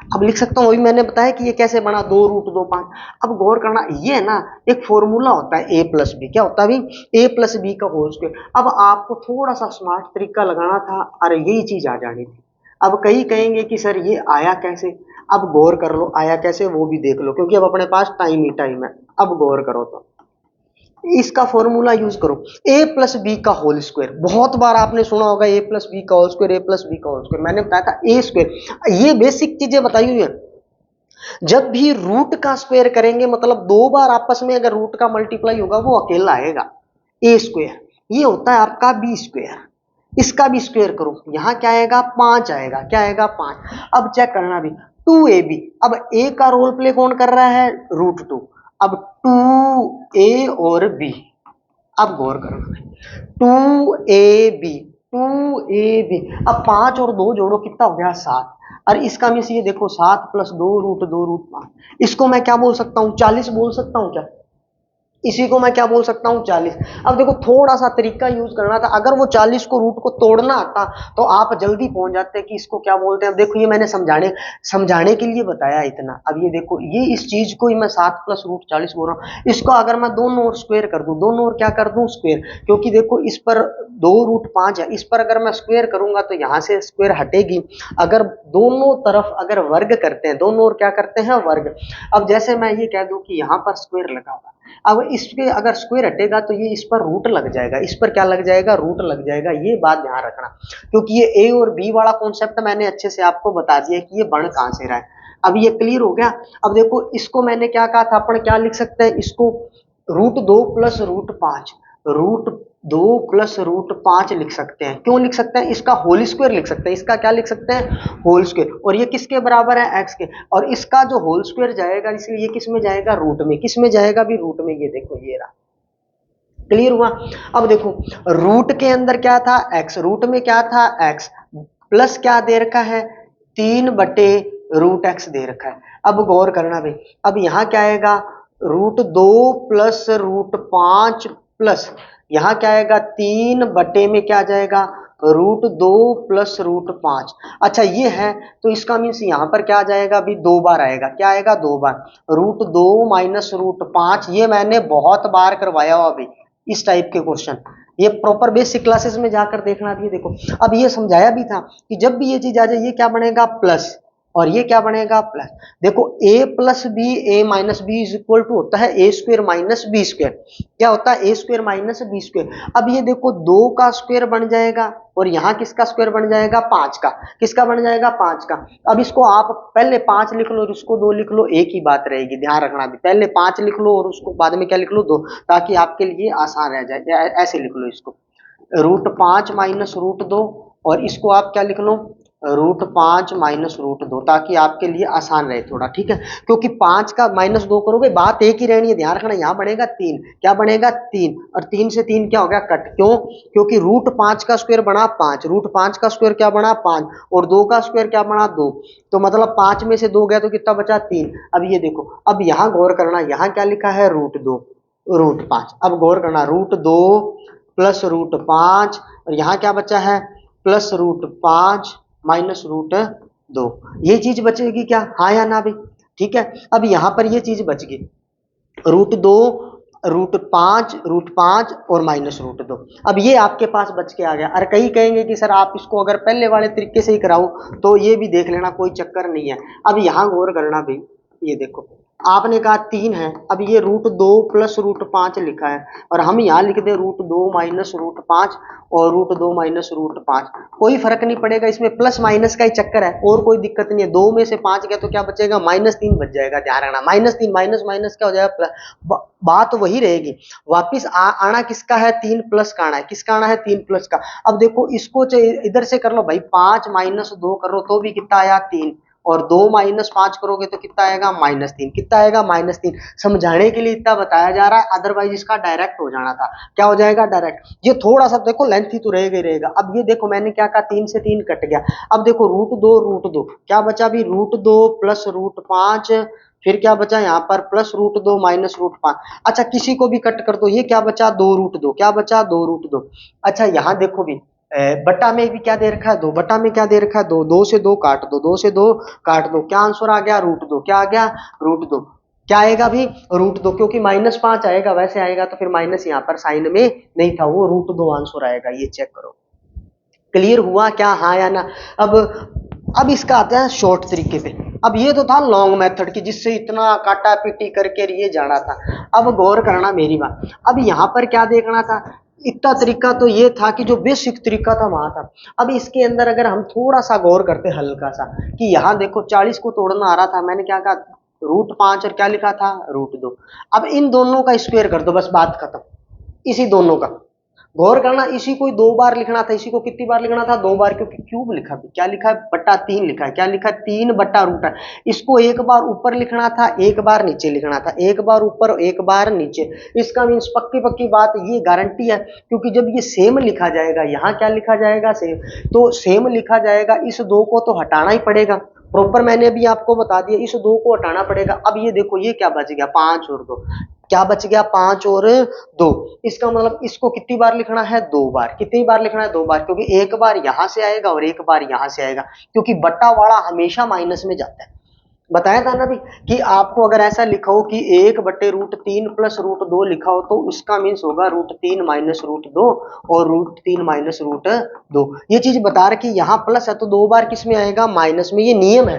अब लिख सकता हूँ, अभी मैंने बताया कि ये कैसे बना, 2 √2 5। अब गौर करना, ये है ना एक फॉर्मूला होता है a+b, क्या होता है भाई, a+b का होल स्क्वायर। अब आपको थोड़ा सा स्मार्ट तरीका लगाना था, अरे यही चीज आ जानी थी। अब कई कहेंगे कि सर ये आया कैसे, अब गौर कर लो आया कैसे वो भी देख लो, क्योंकि अब अपने पास टाइम ही टाइम है। अब गौर करो तो इसका फॉर्मूला यूज करो, a+b का होल स्क्वायर। बहुत बार आपने सुना होगा a+b का होल स्क्वायर, a+b का होल स्क्वायर, मैंने बताया था a स्क्वायर। ये बेसिक चीजें बताई हुई है। जब भी रूट का स्क्वायर करेंगे, मतलब 2 बार आपस में अगर रूट का मल्टीप्लाई होगा वो अकेला आएगा, a स्क्वायर। ये होता है आपका b स्क्वायर। इसका भी स्क्वायर करो, यहां क्या आएगा 5 आएगा, क्या आएगा 5। अब चेक करना भी 2ab। अब a का रोल प्ले कौन कर रहा है, √2। अब 2a और b, अब गौर करना 2ab, 2ab। अब 5 और 2 जोड़ो कितना हो गया 7। और इसका मीन्स ये देखो 7 + 2 √2 √5। इसको मैं क्या बोल सकता हूँ, 40 बोल सकता हूँ क्या, इसी को मैं क्या बोल सकता हूँ 40। अब देखो थोड़ा सा तरीका यूज करना था, अगर वो 40 को रूट को तोड़ना आता तो आप जल्दी पहुंच जाते कि इसको क्या बोलते हैं। अब देखो ये मैंने समझाने के लिए बताया इतना। अब ये देखो ये इस चीज को ही मैं 7 + √40 बोल रहा हूँ। इसको अगर मैं दोनों ओर स्क्वायर कर दूं, दोनों ओर क्या कर दूं स्क्वायर, क्योंकि देखो इस पर 2 √5 है, इस पर अगर मैं स्क्वायर करूंगा तो यहाँ से स्क्वायर हटेगी। अगर दोनों तरफ अगर वर्ग करते हैं, दोनों ओर क्या करते हैं वर्ग। अब जैसे मैं ये कह दूं कि यहाँ पर स्क्वायर लगा हुआ, अब इसके अगर स्क्वायर हटेगा तो ये इस पर रूट लग जाएगा, इस पर क्या लग जाएगा, रूट लग जाएगा। ये बात ध्यान रखना, क्योंकि ये ए और बी वाला कॉन्सेप्ट मैंने अच्छे से आपको बता दिया कि ये बन कहां से रहा है। अब ये क्लियर हो गया। अब देखो इसको मैंने क्या कहा था, अपन क्या लिख सकते हैं इसको, √2 प्लस √5, √2 प्लस √5 लिख सकते हैं। क्यों लिख सकते हैं, इसका होल स्क्वायर लिख सकते हैं, इसका क्या लिख सकते हैं, होल स्क्वायर। और ये किसके बराबर है, x के, और इसका जो होल स्क्वायर जाएगा इसलिए ये किस में जाएगा, रूट में। किस में जाएगा भी, रूट में। ये देखो ये रहा, क्लियर हुआ। अब देखो रूट के अंदर क्या था, x, रूट में क्या था, x, प्लस क्या दे रखा है, 3/√x दे रखा है। अब गौर करना भाई, अब यहां क्या आएगा, √2 प्लस √5 प्लस यहां क्या आएगा, 3 में क्या जाएगा, √2 प्लस √5। अच्छा ये है तो इसका मीन्स यहां पर क्या आ जाएगा, अभी 2 बार आएगा, क्या आएगा, 2 बार, √2 माइनस √5। ये मैंने बहुत बार करवाया हुआ अभी इस टाइप के क्वेश्चन, ये प्रॉपर बेसिक क्लासेस में जाकर देखना। भी देखो अब ये समझाया भी था कि जब भी ये चीज आ जाए ये क्या बनेगा, प्लस, और ये क्या बनेगा, प्लस। देखो a plus B, A minus B is equal to होता है A square minus B square. क्या होता है, A square minus B square. अब ये देखो 2 का स्क्वायर बन जाएगा और यहाँ किसका स्क्वायर बन जाएगा, 5 का। किसका बन जाएगा, 5 का। अब इसको आप पहले 5 लिख लो और उसको 2 लिख लो, एक ही बात रहेगी, ध्यान रखना भी। पहले 5 लिख लो और उसको बाद में क्या लिख लो, 2, ताकि आपके लिए आसान रह जाए। ऐसे लिख लो इसको, √5 माइनस √2, और इसको आप क्या लिख लो, √5 माइनस √2, ताकि आपके लिए आसान रहे थोड़ा, ठीक है। क्योंकि 5 का -2 करोगे बात एक ही रहनी है, ध्यान रखना। यहाँ बनेगा 3, क्या बनेगा, 3, और 3 से 3 क्या हो गया, कट। क्यों, क्योंकि √5 का स्क्वायर बना 5, √5 का स्क्वायर क्या बना, 5, और 2 का स्क्वायर क्या बना, 2। तो मतलब 5 में से 2 गया तो कितना बचा, 3। अब ये देखो, अब यहाँ गौर करना, यहाँ क्या लिखा है, √2 √5। अब गौर करना, √2 प्लस √5, और यहाँ क्या बचा है, प्लस √5 माइनस √2। ये चीज बचेगी क्या, हाँ या ना भाई, ठीक है। अब यहां पर ये चीज बच गई, √2 √5 और माइनस √2। अब ये आपके पास बच के आ गया। और कई कहेंगे कि सर आप इसको अगर पहले वाले तरीके से ही कराओ तो ये भी देख लेना, कोई चक्कर नहीं है। अब यहां गौर करना भाई, ये देखो आपने कहा 3 है, अब ये √2 प्लस √5 लिखा है, और हम यहाँ लिख दे √2 माइनस √5 और √2 माइनस √5। कोई फर्क नहीं पड़ेगा, इसमें प्लस माइनस का ही चक्कर है, और कोई दिक्कत नहीं है। 2 में से 5 गया तो क्या बचेगा, -3 बच जाएगा, ध्यान रखना। -3 माइनस माइनस क्या हो जाएगा, प्लस। बात वही रहेगी, वापिस आना किसका है, 3 प्लस का आना है। किसका आना है, 3 प्लस का। अब देखो इसको इधर से कर लो भाई, 5 माइनस 2 करो तो भी कितना आया, 3, और 2 माइनस 5 करोगे तो कितना आएगा, -3। कितना आएगा, -3। समझाने के लिए इतना बताया जा रहा है, अदरवाइज इसका डायरेक्ट हो जाना था। क्या हो जाएगा, डायरेक्ट। ये थोड़ा सा देखो लेंथी तो रहेगा ही रहेगा। अब ये देखो मैंने क्या कहा, 3 से 3 कट गया। अब देखो √2 क्या बचा भी, √2 प्लस √5, फिर क्या बचा यहाँ पर, प्लस √2 माइनस √5। अच्छा किसी को भी कट कर दो, ये क्या बचा, 2√2। क्या बचा, 2√2। अच्छा यहाँ देखो भी, बटा में भी क्या दे रखा है, 2, बटा में क्या दे रखा है, 2, 2 से 2 काट दो, 2 से 2 काट दो, क्या आंसर आ गया, √2। क्या आ गया, √2। क्या आएगा भी, √2, क्योंकि -5 आएगा, वैसे आएगा तो फिर माइनस यहाँ पर साइन में नहीं था, वो √2 आंसर आएगा। ये चेक करो, क्लियर हुआ क्या, हाँ या ना। अब इसका आता है शॉर्ट तरीके पे। अब ये तो था लॉन्ग मेथड की, जिससे इतना काटा पीटी करके ये जाना था। अब गौर करना मेरी बात, अब यहाँ पर क्या देखना था, इतना तरीका तो ये था कि जो बेसिक तरीका था वहां था। अब इसके अंदर अगर हम थोड़ा सा गौर करते हल्का सा, कि यहाँ देखो 40 को तोड़ना आ रहा था, मैंने क्या कहा, √5 और क्या लिखा था, √2। अब इन दोनों का स्क्वायर कर दो, बस बात खत्म। इसी दोनों का गौर करना, इसी को 2 बार लिखना था, इसी को कितनी बार लिखना था, 2 बार, क्योंकि क्यूब लिखा भी, क्या लिखा है, /3 लिखा है। क्या लिखा है, 3/√। इसको एक बार ऊपर लिखना था, एक बार नीचे लिखना था, एक बार ऊपर एक बार नीचे। इसका मीन्स पक्की पक्की बात ये गारंटी है, क्योंकि जब ये सेम लिखा जाएगा, यहाँ क्या लिखा जाएगा, सेम, तो सेम लिखा जाएगा, इस 2 को तो हटाना ही पड़ेगा प्रॉपर। मैंने अभी आपको बता दिया, इस 2 को हटाना पड़ेगा। अब ये देखो ये क्या बच गया, 5 और 2, क्या बच गया, 5 और 2। इसका मतलब इसको कितनी बार लिखना है, 2 बार। कितनी बार लिखना है, 2 बार, क्योंकि एक बार यहां से आएगा और एक बार यहां से आएगा, क्योंकि बट्टा वाला हमेशा माइनस में जाता है। बताया था ना भी कि आपको अगर ऐसा लिखा हो कि 1/√3 प्लस √2 लिखा हो तो उसका मीन्स होगा √3 माइनस √2 और √3 माइनस √2। ये चीज बता रखी, यहाँ प्लस है तो 2 बार किस में आएगा, माइनस में। ये नियम है,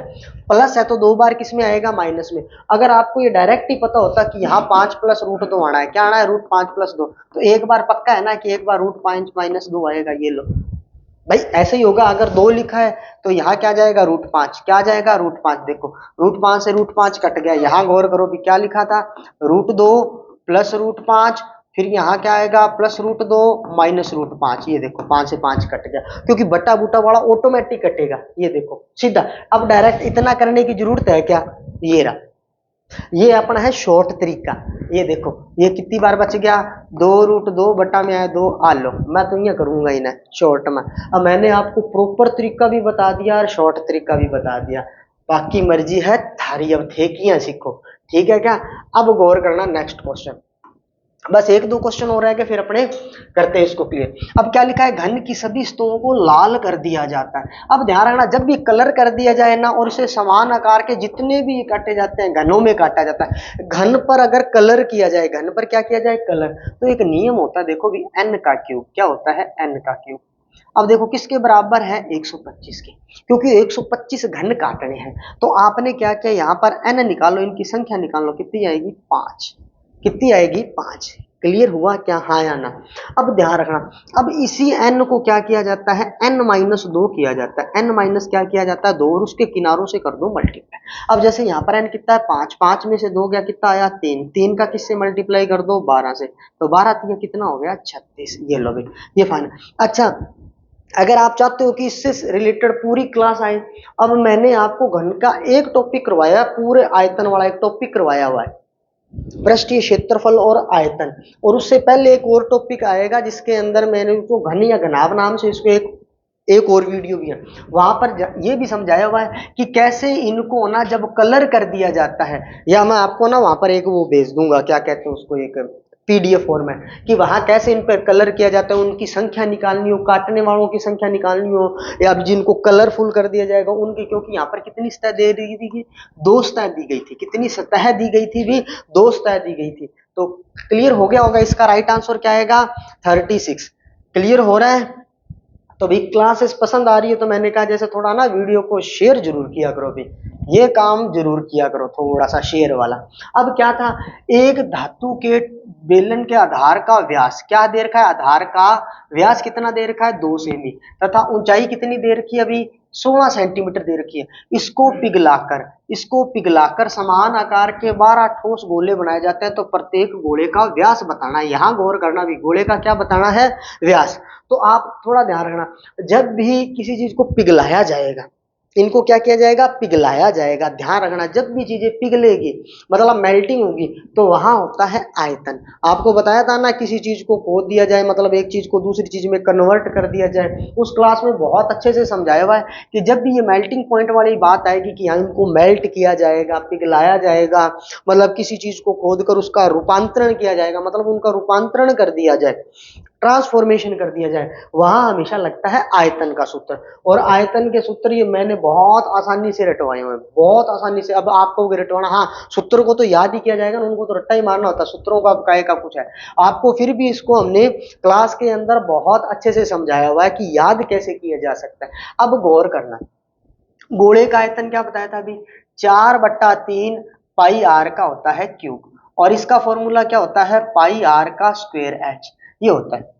प्लस है तो 2 बार किस में आएगा, माइनस में। अगर आपको ये डायरेक्ट ही पता होता कि यहाँ 5 प्लस √2 आना है, क्या आना है, √5 प्लस 2, तो एक बार पक्का है ना कि एक बार √5 माइनस 2 आएगा। ये लो भाई, ऐसे ही होगा। अगर 2 लिखा है तो यहाँ क्या जाएगा, √5, क्या जाएगा, √5। देखो √5 से √5 कट गया। यहाँ गौर करो भी क्या लिखा था, √2 प्लस √5, फिर यहाँ क्या आएगा, प्लस √2 माइनस √5। ये देखो 5 से 5 कट गया, क्योंकि बटा बूटा वाला ऑटोमेटिक कटेगा। ये देखो सीधा। अब डायरेक्ट इतना करने की जरूरत है क्या, ये रहा, ये अपना है शॉर्ट तरीका। ये देखो ये कितनी बार बच गया, 2√2 बटा में आया 2। आ लो, मैं तो ये करूंगा इन्हें शॉर्ट में। अब मैंने आपको प्रॉपर तरीका भी बता दिया और शॉर्ट तरीका भी बता दिया, बाकी मर्जी है थारी। अब थे किया सीखो, ठीक है क्या। अब गौर करना नेक्स्ट क्वेश्चन, बस एक दो क्वेश्चन हो रहा है कि फिर अपने करते हैं इसको क्लियर। अब क्या लिखा है, घन की सभी सतहों को लाल कर दिया जाता है। अब ध्यान रखना, जब भी कलर कर दिया जाए ना और इसे समान आकार के जितने भी काटे जाते हैं घनों में काटा जाता है। घन पर अगर कलर किया जाए, घन पर क्या किया जाए, कलर, तो एक नियम होता है, देखो भी n का क्यूब। क्या होता है, n का क्यूब। अब देखो किसके बराबर है, 125 के, क्योंकि 125 घन काटने हैं। तो आपने क्या किया, यहाँ पर n निकालो, इनकी संख्या निकालो, कितनी आएगी, 5। कितनी आएगी, 5। क्लियर हुआ क्या, हाँ या ना। अब ध्यान रखना, अब इसी n को क्या किया जाता है, n-2 किया जाता है। n माइनस क्या किया जाता है, 2, और उसके किनारों से कर दो मल्टीप्लाई। अब जैसे यहाँ पर n कितना है, 5, 5 में से 2 गया, कितना आया, 3, 3 का किससे मल्टीप्लाई कर दो, 12 से, तो 12 3 कितना हो गया, 36। ये लो भाई, ये फाइनल। अच्छा, अगर आप चाहते हो कि इससे रिलेटेड पूरी क्लास आए, अब मैंने आपको घन का एक टॉपिक करवाया, पूरे आयतन वाला एक टॉपिक करवाया हुआ है, पृष्ठीय क्षेत्रफल और आयतन। और उससे पहले एक और टॉपिक आएगा जिसके अंदर मैंने उसको घन या घनाभ नाम से इसको एक और वीडियो भी है, वहां पर ये भी समझाया हुआ है कि कैसे इनको ना जब कलर कर दिया जाता है, या मैं आपको ना वहां पर एक वो भेज दूंगा, क्या कहते हैं उसको, एक पीडीएफ फॉर्मेट, कि वहां कैसे इन पर कलर किया जाता है, उनकी संख्या निकालनी हो, काटने वालों की संख्या निकालनी हो, या जिनको कलरफुल कर दिया जाएगा उनकी। क्योंकि यहाँ पर कितनी सतह दे दी थी, 2 सतह दी गई थी। कितनी सतह दी गई थी भी, 2 सतह दी गई थी। तो क्लियर हो गया होगा, इसका राइट आंसर क्या आएगा, 36। क्लियर हो रहा है। तो भी क्लासेस पसंद आ रही है तो मैंने कहा जैसे थोड़ा ना वीडियो को शेयर जरूर किया करो भी, ये काम जरूर किया करो, थोड़ा सा शेयर वाला। अब क्या था, एक धातु के बेलन के आधार का व्यास क्या दे रखा है, आधार का व्यास कितना दे रखा है, 2 सेमी, तथा ऊंचाई कितनी दे रखी है अभी, 16 सेंटीमीटर दे रखी है। इसको पिघलाकर समान आकार के 12 ठोस गोले बनाए जाते हैं। तो प्रत्येक गोले का व्यास बताना है। यहाँ गौर करना भी, गोले का क्या बताना है, व्यास। तो आप थोड़ा ध्यान रखना, जब भी किसी चीज को पिघलाया जाएगा, इनको क्या किया जाएगा, पिघलाया जाएगा। ध्यान रखना, जब भी चीजें पिघलेगी मतलब मेल्टिंग होगी, तो वहां होता है आयतन। आपको बताया था ना, किसी चीज को खोद दिया जाए मतलब एक चीज को दूसरी चीज में कन्वर्ट कर दिया जाए, उस क्लास में बहुत अच्छे से समझाया हुआ है कि जब भी ये मेल्टिंग पॉइंट वाली बात आएगी कि यहाँ इनको मेल्ट किया जाएगा, पिघलाया जाएगा, मतलब किसी चीज को खोद कर उसका रूपांतरण किया जाएगा, मतलब उनका रूपांतरण कर दिया जाए, ट्रांसफॉर्मेशन कर दिया जाए, वहां हमेशा लगता है आयतन का सूत्र। और आयतन के सूत्र ये मैंने बहुत आसानी से रटवाए हुए हैं, बहुत आसानी से। अब आपको रटवाना, हाँ सूत्र को तो याद ही किया जाएगा, उनको तो रट्टा ही मारना होता है, सूत्रों का काय का कुछ है आपको। फिर भी इसको हमने क्लास के अंदर बहुत अच्छे से समझाया हुआ है कि याद कैसे किया जा सकता है। अब गौर करना, गोले का आयतन क्या बताया था अभी, 4/3 पाई आर का होता है क्यूब, और इसका फॉर्मूला क्या होता है, पाई आर का स्क्वायर एच, ये होता है।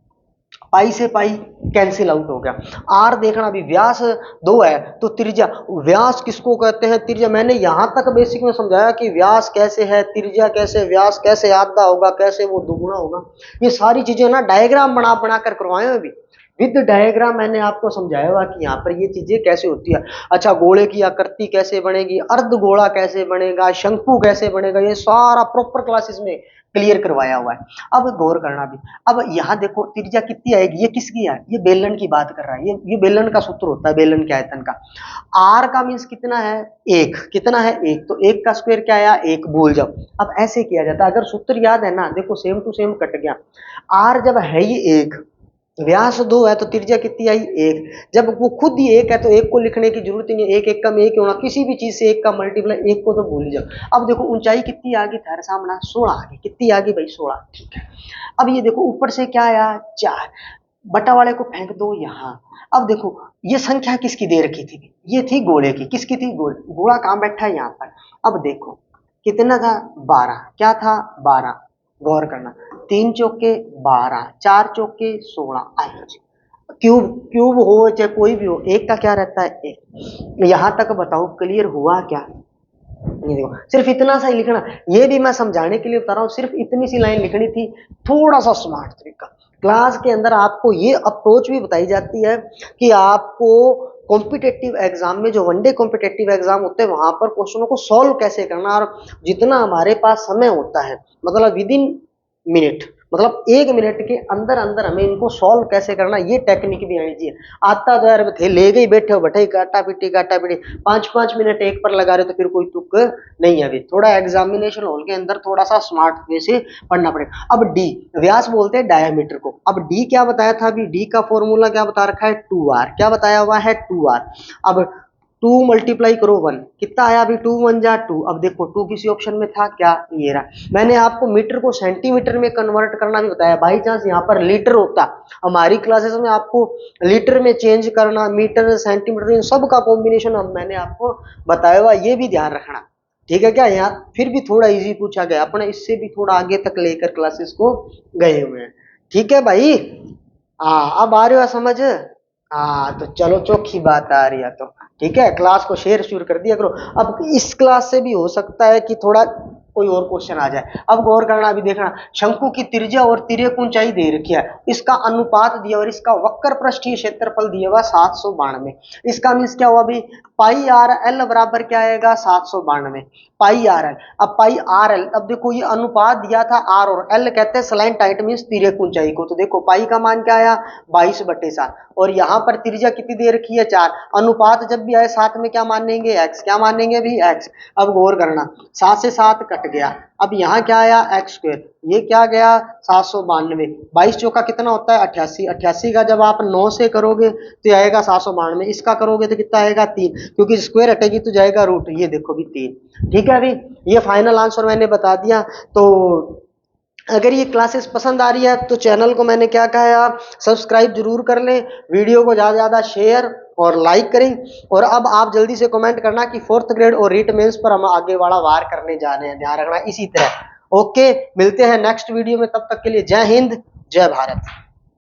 पाई से पाई कैंसिल आउट हो गया। आर देखना भी, व्यास 2 है तो त्रिज्या, व्यास किसको कहते हैं, त्रिज्या। मैंने यहां तक बेसिक में समझाया कि व्यास कैसे है, त्रिज्या कैसे, व्यास कैसे आधा होगा, कैसे वो दोगुना होगा। ये सारी चीजें ना डायग्राम बना बना कर करवाए हैं अभी, विद डायग्राम मैंने आपको समझाया हुआ कि यहाँ पर ये चीजें कैसे होती है। अच्छा, गोले की आकृति कैसे बनेगी, अर्ध गोला कैसे बनेगा, शंकु कैसे बनेगा, ये सारा प्रॉपर क्लासेस में क्लियर करवाया हुआ है। अब गौर करना भी, अब यहाँ देखो त्रिज्या कितनी आएगी, ये किसकी है, ये बेलन की बात कर रहा है, ये बेलन का सूत्र होता है, बेलन के आयतन का। आर का मीन्स कितना है, 1, कितना है 1, तो 1 का स्क्वायर क्या आया, 1, भूल जाओ। अब ऐसे किया जाता है, अगर सूत्र याद है ना, देखो सेम टू सेम कट गया। आर जब है ही 1, व्यास 2 है तो त्रिज्या कितनी आई 1। जब वो खुद ही 1 है तो 1 को लिखने की जरूरत ही नहीं है, 1 1 का में 1 होना, किसी भी चीज से 1 का मल्टीप्लाई 1 को तो भूल जाओ। अब देखो ऊंचाई कितनी आ गई थारे सामने 16 आ गई, कितनी आ गई भाई 16, ठीक है। अब ये देखो ऊपर से क्या आया 4, बटा वाले को फेंक दो यहाँ। अब देखो ये संख्या किसकी दे रखी थी, ये थी गोले की, किसकी थी गोले, गोला कहाँ बैठा है यहाँ पर। अब देखो कितना था 12, क्या था 12, गौर करना 3 चौके 12, 4 चौके 16, आइए क्यूब, क्यूब हो चाहे कोई भी हो, एक का क्या रहता है एक। यहां तक बताओ क्लियर हुआ क्या, ये देखो सिर्फ इतना सा ही लिखना, ये भी मैं समझाने के लिए बता रहा हूँ, सिर्फ इतनी सी लाइन लिखनी थी, थोड़ा सा स्मार्ट तरीका। क्लास के अंदर आपको ये अप्रोच भी बताई जाती है कि आपको कॉम्पिटेटिव एग्जाम में, जो वनडे कॉम्पिटेटिव एग्जाम होते हैं वहां पर क्वेश्चनों को सॉल्व कैसे करना, और जितना हमारे पास समय होता है मतलब विद इन मिनट, मतलब 1 मिनट के अंदर अंदर हमें इनको सॉल्व कैसे करना, ये टेक्निक भी आनी चाहिए। आता तो यार थे ले गई बैठे हो बैठे काटा पीटी 5 मिनट एक पर लगा रहे तो फिर कोई तुक नहीं है। अभी थोड़ा एग्जामिनेशन हॉल के अंदर थोड़ा सा स्मार्ट वे से पढ़ना पड़ेगा। अब डी, व्यास बोलते हैं डायमीटर को। अब डी क्या बताया था, अभी डी का फॉर्मूला क्या बता रखा है 2r, क्या बताया हुआ है 2r। अब 2 मल्टीप्लाई करो 1, कितना आया अभी 2 1 जा 2। अब देखो 2 किसी ऑप्शन में था क्या, ये रहा। मैंने आपको मीटर को सेंटीमीटर में कन्वर्ट करना भी बताया, बाई चांस यहाँ पर लीटर होता, हमारी क्लासेस में आपको लीटर में चेंज करना, मीटर सेंटीमीटर इन सब का कॉम्बिनेशन अब मैंने आपको बताया हुआ, ये भी ध्यान रखना, ठीक है क्या। यहाँ फिर भी थोड़ा इजी पूछा गया, अपने इससे भी थोड़ा आगे तक लेकर क्लासेस को गए हुए हैं, ठीक है भाई। हाँ अब आ रही हो समझ, हाँ तो चलो चौखी बात आ रही है तो ठीक है, क्लास को शेयर शुरू कर दिया करो। अब इस क्लास से भी हो सकता है कि थोड़ा कोई और क्वेश्चन आ जाए। अब गौर करना, अभी देखना शंकु की त्रिज्या और तिर्यक ऊंचाई दे रखी है, इसका अनुपात दिया और इसका वक्र पृष्ठीय क्षेत्रफल दिया हुआ 792। इसका मीन्स क्या हुआ अभी, पाई आर एल बराबर क्या आएगा 792 पाई आर एल। अब पाई आर एल, अब देखो ये अनुपात दिया था आर और एल कहते हैं स्लैंट हाइट मीन्स तिर्यक ऊंचाई को, तो देखो पाई का मान क्या आया 22/7 और यहाँ पर त्रिज्या कितनी दे रखी है 4। अनुपात जब भी आए साथ में क्या मानेंगे x, क्या मानेंगे अभी x। अब गौर करना 7 से 7 कट गया, अब यहाँ क्या आया x², ये क्या गया 792, 22 चौका कितना होता है 88, 88 का जब आप 9 से करोगे तो आएगा 792, इसका करोगे तो कितना आएगा 3, क्योंकि स्क्वायर हटेगी तो जाएगा रूट, ये देखो भी 3, ठीक है। अभी ये फाइनल आंसर मैंने बता दिया। तो अगर ये क्लासेस पसंद आ रही है तो चैनल को मैंने क्या कहा है, आप सब्सक्राइब जरूर कर लें, वीडियो को ज़्यादा ज़्यादा शेयर और लाइक करें। और अब आप जल्दी से कमेंट करना कि 4th ग्रेड और रीट मेंस पर हम आगे वाला वार करने जा रहे हैं, ध्यान रखना इसी तरह। ओके, मिलते हैं नेक्स्ट वीडियो में, तब तक के लिए जय हिंद जय भारत।